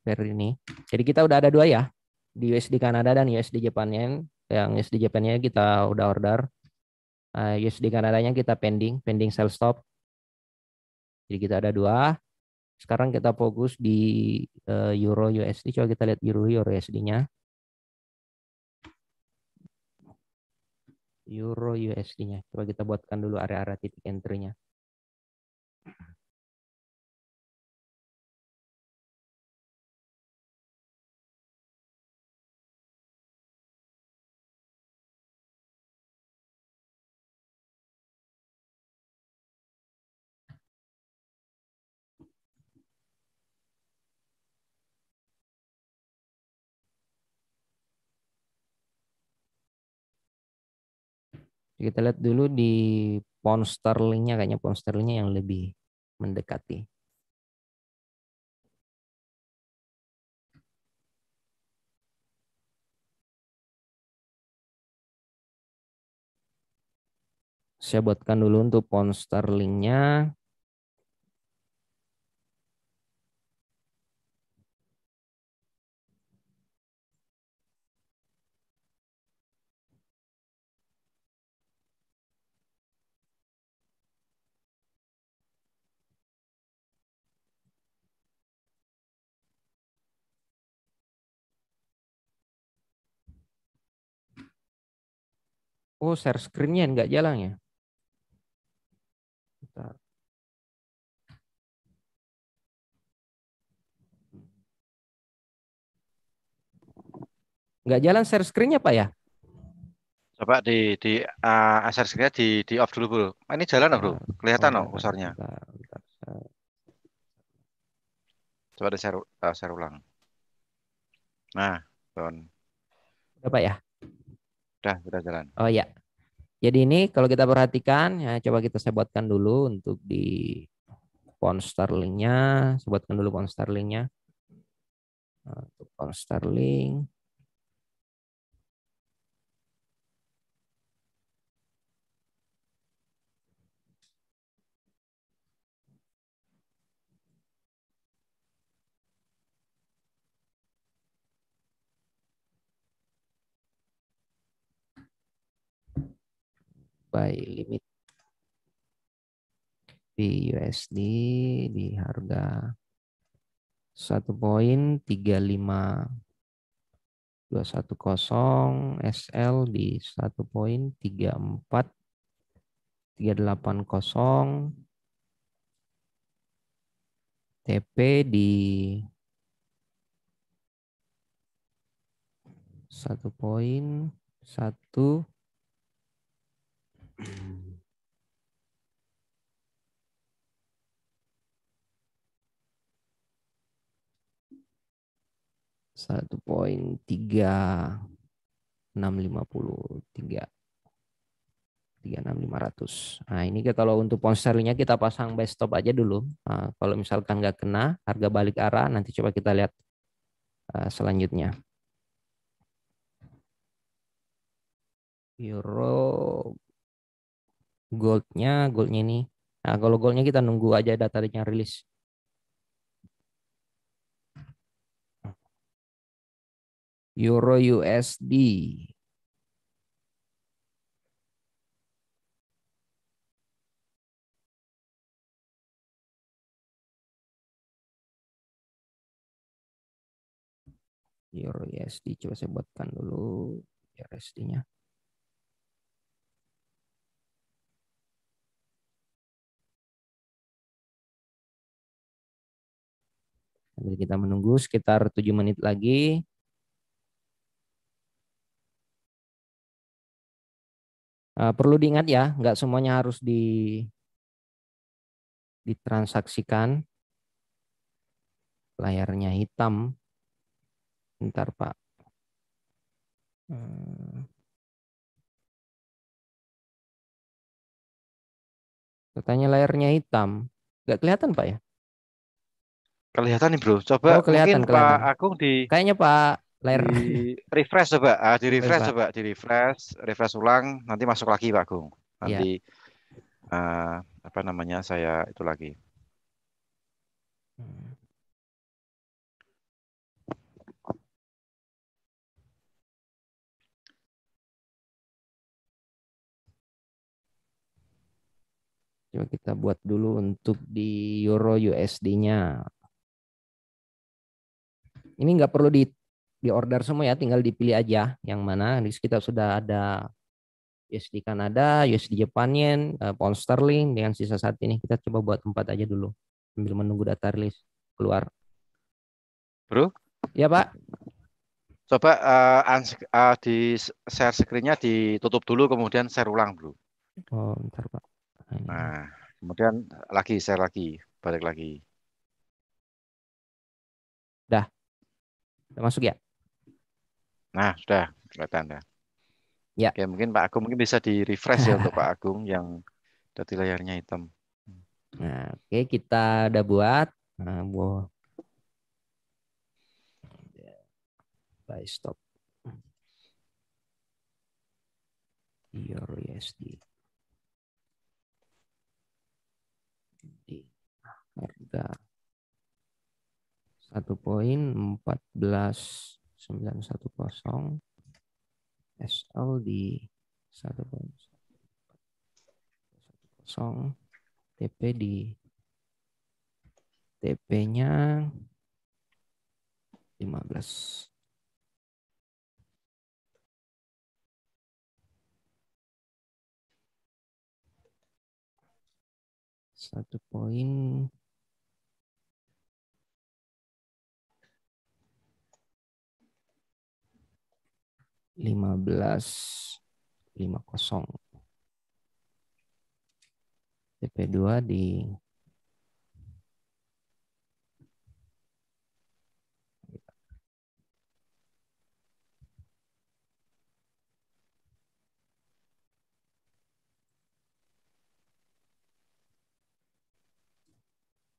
pair ini. Jadi kita udah ada dua ya. Di USD Kanada dan USD Japan Yen. Yang USD Japan Yen kita udah order. USD Kanadanya kita pending sell stop. Jadi kita ada dua. Sekarang kita fokus di Euro USD. Coba kita lihat Euro USD-nya. Euro USD-nya. Coba kita buatkan dulu area-area titik entry-nya. Kita lihat dulu di pound sterlingnya, kayaknya pound sterlingnya yang lebih mendekati. Saya buatkan dulu untuk pound sterlingnya. Oh, share screen-nya nggak jalan ya? Bentar. Nggak jalan share screen-nya, Pak ya? Coba share screen-nya di off dulu, Bro. Ini jalan nggak, Bro? Bentar. Oh, Kelihatan nggak bentar, kursornya? bentar, bentar. Coba di share ulang. Nah, Don. Udah, Pak ya? Udah jalan. Oh ya. Jadi ini kalau kita perhatikan, ya coba saya buatkan dulu untuk di pound sterlingnya. Saya buatkan dulu pound sterlingnya. Untuk pound sterling. Buy limit di USD di harga 1,35 210, SL di 1,34 380. TP di 1,1 1,3653 36.500. Nah, ini kalau untuk pound sterlingnya kita pasang buy stop aja dulu. Nah, kalau misalkan nggak kena harga balik arah, nanti coba kita lihat selanjutnya. Euro goldnya ini. Nah, kalau goldnya kita nunggu aja datanya rilis. Euro USD. Euro USD coba saya buatkan dulu USD-nya. Sambil kita menunggu sekitar 7 menit lagi. Perlu diingat ya, nggak semuanya harus ditransaksikan. Layarnya hitam. Bentar, Pak. Katanya layarnya hitam. Nggak kelihatan, Pak ya? Kelihatan nih bro. Coba Oh, mungkin kelihatan, Pak kelihatan. Agung Kayaknya Pak di layar. refresh coba, di Refresh, refresh Pak. coba, di refresh, refresh ulang, nanti masuk lagi Pak Agung. Nanti Iya. eh, apa namanya saya itu lagi. Coba kita buat dulu untuk di Euro USD-nya. Ini nggak perlu di order semua ya, tinggal dipilih aja yang mana. Di kita sudah ada USD Kanada, USD Jepang Yen, pound sterling dengan sisa saat ini. Kita coba buat 4 aja dulu sambil menunggu data rilis keluar. Bro, Ya, Pak. coba di share screen-nya ditutup dulu, kemudian share ulang bro. Oh, bentar, Pak. Nah, ini. Nah, kemudian lagi share lagi, balik lagi. Udah masuk ya? Nah, sudah kelihatan ya. Ya. Oke, mungkin Pak Agung mungkin bisa di refresh ya untuk Pak Agung yang dari layarnya hitam. Nah, oke, kita udah buat. Nah, buy stop Euro USD di harga 1,14910, SL di 1,110, TP di TP-nya 15. Satu poin 15.50. TP2 di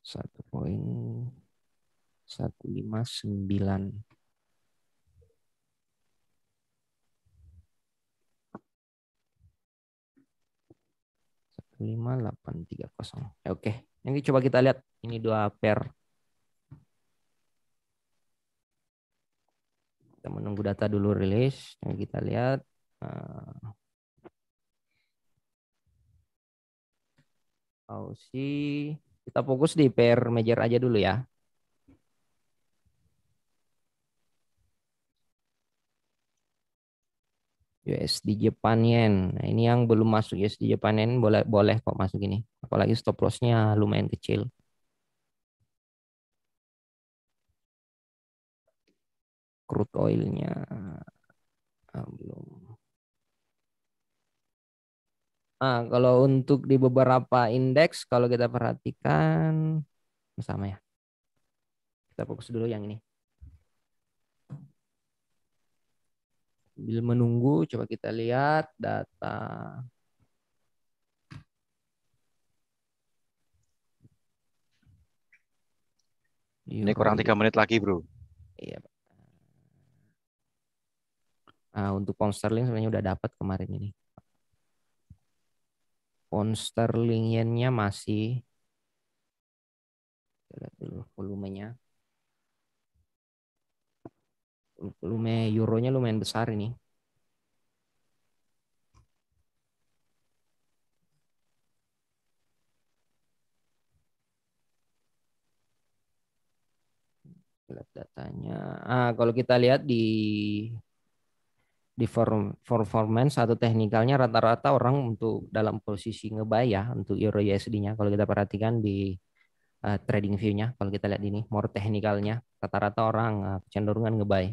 1,159. 15830. Oke, ini coba kita lihat ini dua pair. Kita menunggu data dulu rilis. Yang kita lihat Aussie. Kita fokus di pair major aja dulu ya. USD Japan Yen. Nah, ini yang belum masuk USD Japan Yen boleh boleh kok masuk ini. Apalagi stop lossnya lumayan kecil. Crude oilnya belum. Kalau untuk di beberapa indeks, kalau kita perhatikan sama ya. Kita fokus dulu yang ini. Sambil menunggu, coba kita lihat data Ini euro. kurang 3 menit lagi, bro. Iya. Untuk pound sterling sebenarnya udah dapat kemarin ini. Pound sterling yen-nya masih, kita lihat dulu volumenya. Volume euronya lumayan besar ini. Lihat datanya. Kalau kita lihat di performance atau teknikalnya rata-rata orang untuk dalam posisi ngebuy ya untuk euro USD-nya. Kalau kita perhatikan di trading view-nya, kalau kita lihat ini more teknikalnya, rata-rata orang kecenderungan ngebuy.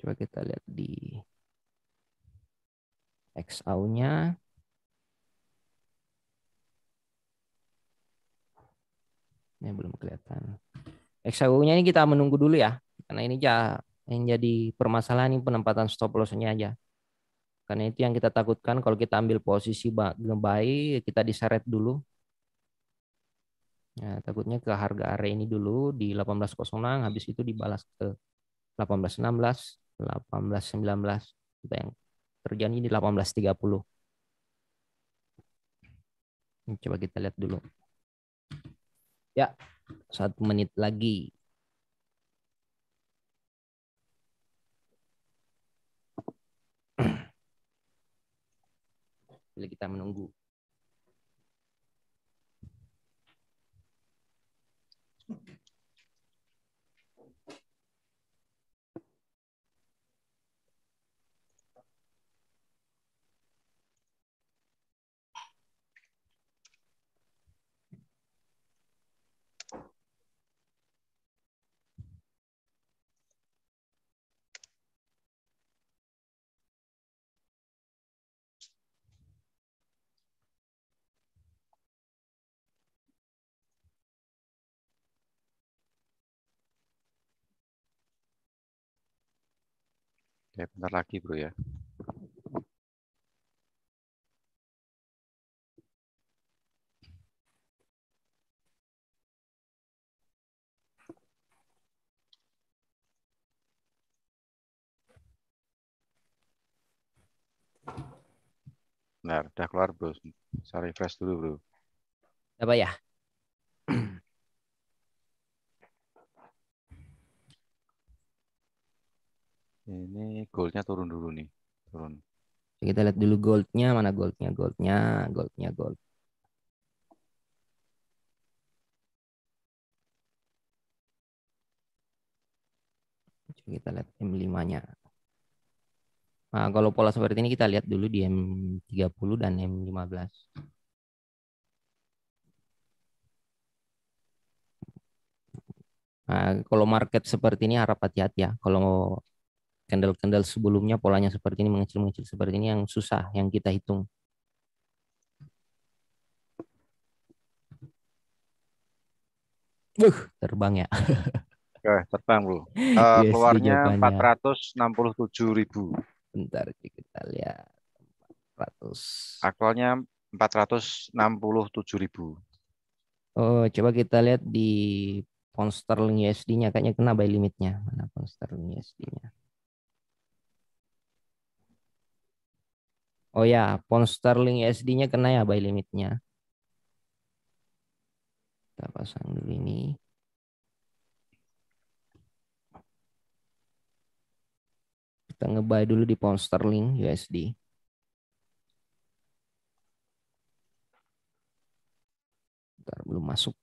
Coba kita lihat di XAU-nya. Ini belum kelihatan. XAU-nya ini kita menunggu dulu ya, karena ini yang jadi permasalahan ini penempatan stop loss-nya aja. Karena itu yang kita takutkan kalau kita ambil posisi ngebuy, kita diseret dulu. Ya, takutnya ke harga area ini dulu di 18.06, habis itu dibalas ke 18.16, 18.19. Kita yang terjadi di 18.30. Coba kita lihat dulu. Ya, 1 menit lagi. Bila kita menunggu. Ya, bentar lagi, bro ya. Nah, udah keluar, bro. Saya refresh dulu, bro. Apa ya? Ini goldnya turun dulu nih. Turun. Kita lihat dulu goldnya, mana goldnya, gold. Coba kita lihat M5-nya. Nah, kalau pola seperti ini kita lihat dulu di M30 dan M15. Nah, kalau market seperti ini harap hati-hati ya. Kalau candle-candle sebelumnya polanya seperti ini, mengecil-mengecil seperti ini yang susah, yang kita hitung. Terbang ya. Oke, terbang, bro. USD Keluarnya Japannya. 467.000. Bentar kita lihat. 100. Aktualnya 467.000. Oh, coba kita lihat di pound sterling USD-nya. Kayaknya kena buy limitnya. Mana pound sterling USD-nya? Oh ya, pound sterling USD-nya kena ya buy limitnya. Kita pasang dulu ini. Kita ngebuy dulu di pound sterling USD. Bentar, belum masuk.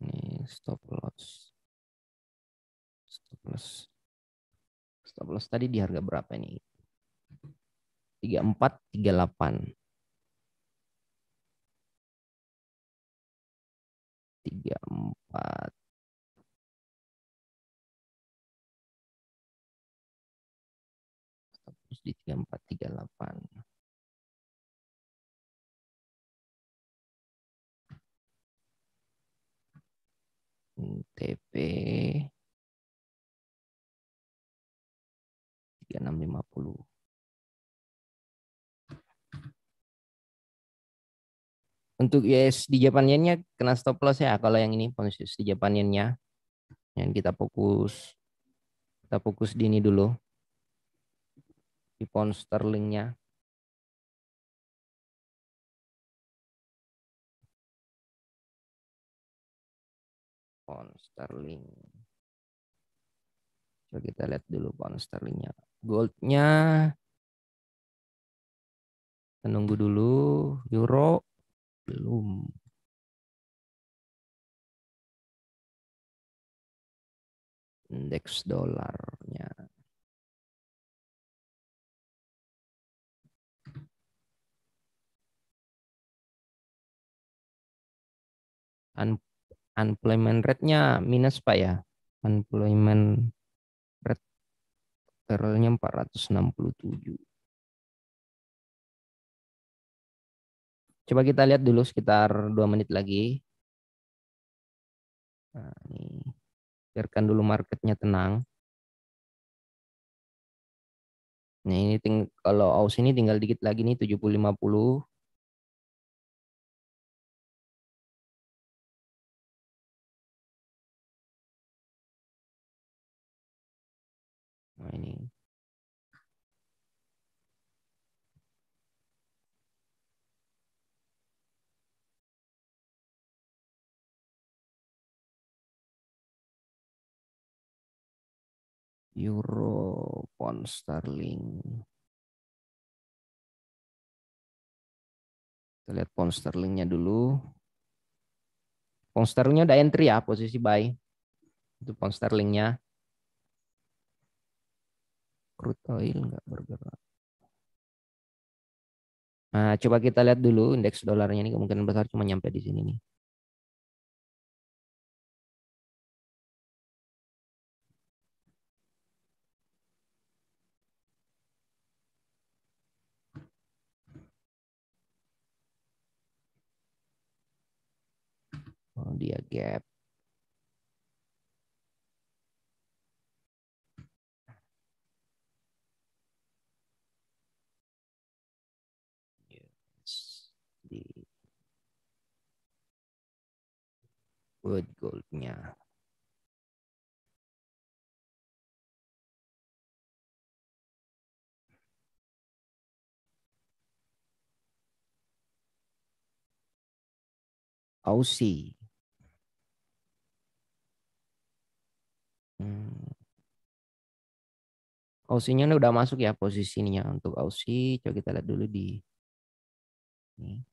Ini stop loss. Plus stop loss tadi di harga berapa nih? 3438. 34 terus di 3438. TP 3650. Untuk USD Japan Yen-nya kena stop loss ya kalau yang ini posisi di Japan Yen-nya. Yang kita fokus di ini dulu di pound sterlingnya. Pound sterling. Coba kita lihat dulu pound sterlingnya. Goldnya menunggu dulu. Euro belum. Indeks dolarnya. Unemployment rate-nya minus Pak ya. Unemployment rate barrelnya 467. Coba kita lihat dulu sekitar 2 menit lagi. Nah, ini biarkan dulu marketnya tenang. Nah, ini kalau aus ini tinggal dikit lagi nih 70.50. Nah, ini euro, pound sterling. Kita lihat pound sterlingnya dulu. Pound sterlingnya udah entry ya, posisi buy. Itu pound sterlingnya. Crude oil nggak bergerak. Nah, coba kita lihat dulu indeks dolarnya ini kemungkinan besar cuma nyampe di sini nih. Oh, dia gap. Yes. Di wood goldnya. Aussie. Hmm. Aussie-nya udah masuk ya posisinya untuk Aussie. Coba kita lihat dulu di ini.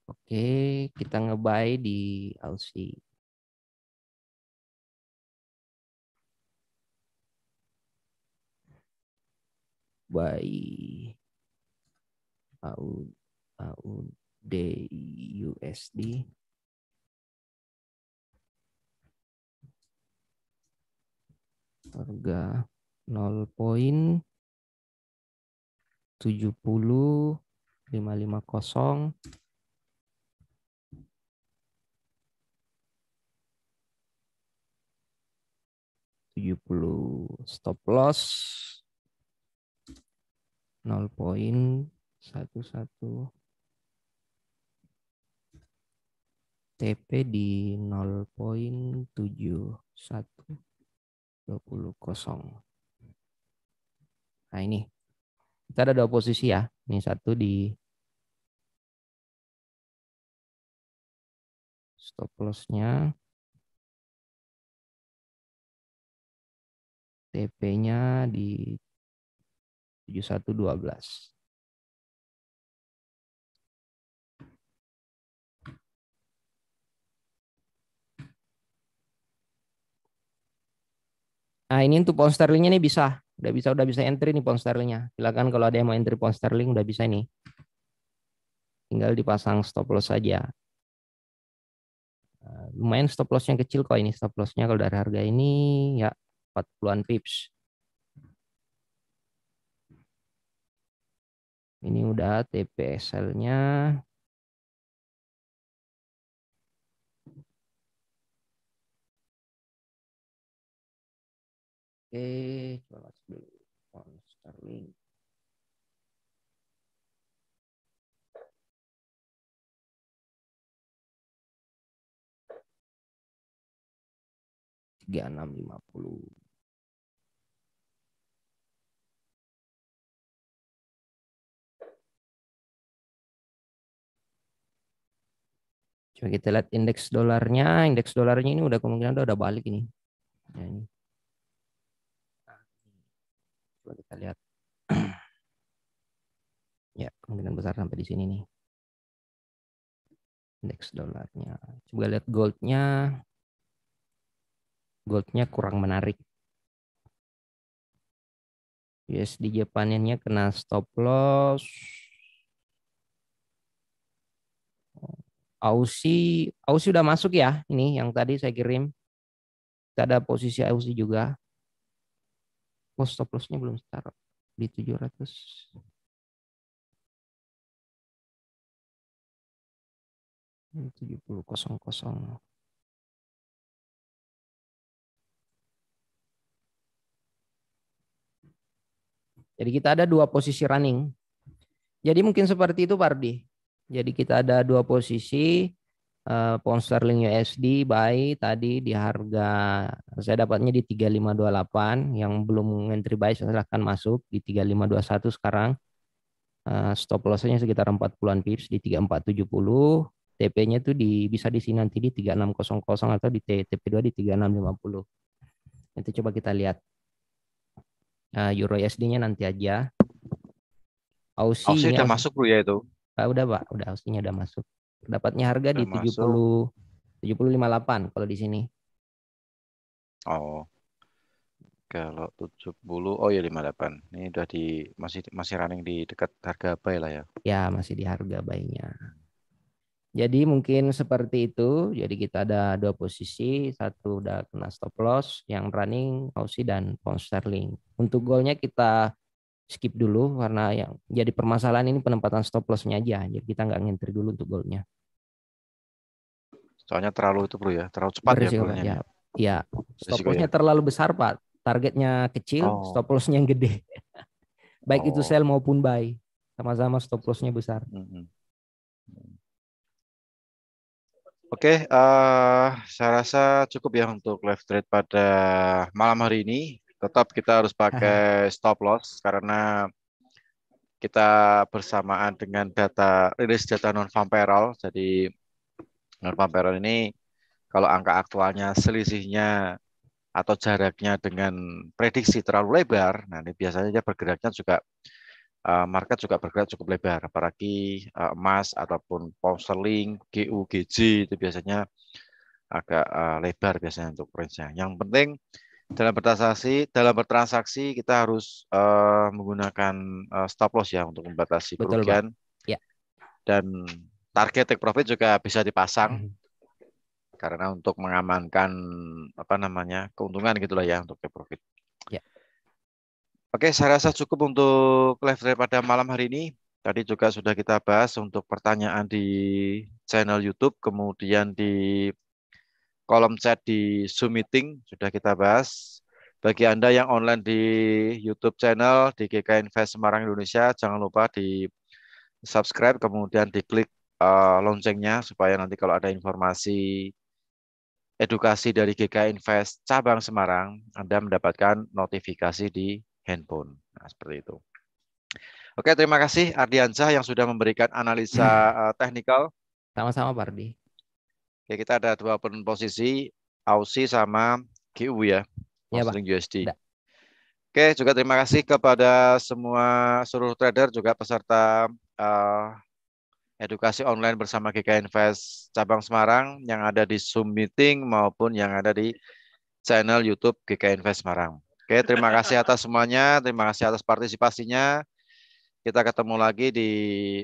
Oke, kita nge-buy di Aussie. Buy AUD USD. Harga 0.70550. 70 stop loss 0.11 TP di 0.7120. Nah, ini kita ada 2 posisi ya. Ini satu di stop loss-nya. TP-nya di 7112. Nah, ini untuk pound sterlingnya nih udah bisa entry nih pound sterlingnya. Silakan kalau ada yang mau entry pound sterling udah bisa nih. Tinggal dipasang stop loss saja. Lumayan stop loss-nya kecil kok ini stop loss-nya kalau dari harga ini ya 40-an pips. Ini udah TPSL-nya. Oke, coba masuk dulu pound sterling. Tiga enam lima puluh. Coba kita lihat indeks dolarnya. Indeks dolarnya ini udah kemungkinan udah balik ini. Ya, ini. Coba kita lihat. Ya, kemungkinan besar sampai di sini nih. Indeks dolarnya. Coba lihat goldnya. Goldnya kurang menarik. USD Japannya kena stop loss. Aussie udah masuk ya. Ini yang tadi saya kirim. Kita ada posisi Aussie juga. Oh, stop loss-nya belum taruh di 700. 70.00. Jadi kita ada dua posisi running. Jadi mungkin seperti itu Pak Ardi. Jadi kita ada dua posisi pound sterling USD buy tadi di harga saya dapatnya di 3528, yang belum entry buy silahkan masuk di 3521 sekarang. Stop loss-nya sekitar 40-an pips di 3470. TP-nya tuh bisa di sini nanti di 3600 atau di TP2 di 3650. Nanti coba kita lihat. Euro USD-nya nanti aja. Aussie Aussie ini udah masuk bro ya itu. udah Pak, udah Aussie-nya udah masuk. Dapatnya harga Udah di masuk. 70.58 kalau di sini. Oh, kalau 70, oh ya 58. Ini udah masih running di dekat harga buy lah ya. Ya, masih di harga buy-nya. Jadi mungkin seperti itu. Jadi kita ada dua posisi, satu udah kena stop loss, yang running Aussie dan pound sterling. Untuk goalnya kita skip dulu karena yang jadi permasalahan ini penempatan stop loss-nya aja. Jadi kita nggak ngentri dulu untuk goalnya. Soalnya terlalu itu bro ya, terlalu cepat ya Berisiko Pak. golnya Ya, nih. ya. Stop Risiko loss-nya ya. terlalu besar Pak. Targetnya kecil, Oh, stop loss-nya yang gede. Baik itu oh. sell maupun buy. Sama-sama stop loss-nya besar. Mm-mm. Oke, saya rasa cukup ya untuk live trade pada malam hari ini. Tetap kita harus pakai stop loss karena kita bersamaan dengan rilis data non farm payroll. Jadi non farm payroll ini kalau angka aktualnya selisihnya atau jaraknya dengan prediksi terlalu lebar, nah ini biasanya dia bergeraknya juga market juga bergerak cukup lebar, apalagi emas ataupun pound sterling, GU, GJ itu biasanya agak lebar biasanya untuk range-nya. Yang penting dalam bertransaksi kita harus menggunakan stop loss ya untuk membatasi Betul Pak. kerugian, Ya. dan target take profit juga bisa dipasang karena untuk mengamankan apa namanya keuntungan gitulah ya untuk take profit. Ya. Oke, saya rasa cukup untuk live trade pada malam hari ini. Tadi juga sudah kita bahas untuk pertanyaan di channel YouTube, kemudian di kolom chat di Zoom meeting sudah kita bahas. Bagi Anda yang online di YouTube channel di GK Invest Semarang Indonesia, jangan lupa di subscribe, kemudian diklik loncengnya supaya nanti kalau ada informasi edukasi dari GK Invest cabang Semarang, Anda mendapatkan notifikasi di handphone. Nah, seperti itu. Oke, terima kasih Ardiansyah yang sudah memberikan analisa teknikal. Sama-sama Pak Ardi. Oke, kita ada dua posisi, Aussie sama GU ya, Ya, Pak. Australian USD. Ada. Oke, juga terima kasih kepada semua seluruh trader juga peserta eh, edukasi online bersama GK Invest cabang Semarang yang ada di Zoom meeting maupun yang ada di channel YouTube GK Invest Semarang. Oke, terima kasih atas semuanya, terima kasih atas partisipasinya. Kita ketemu lagi di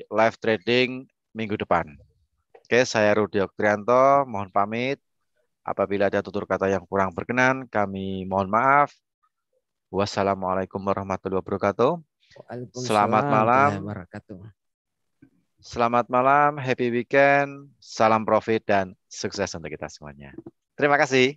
live trading minggu depan. Oke, saya Rudi Oktrianto, mohon pamit. Apabila ada tutur kata yang kurang berkenan, kami mohon maaf. Wassalamualaikum warahmatullahi wabarakatuh. Selamat Waalaikumsalam warahmatullahi malam. wabarakatuh. Selamat malam, happy weekend, salam profit dan sukses untuk kita semuanya. Terima kasih.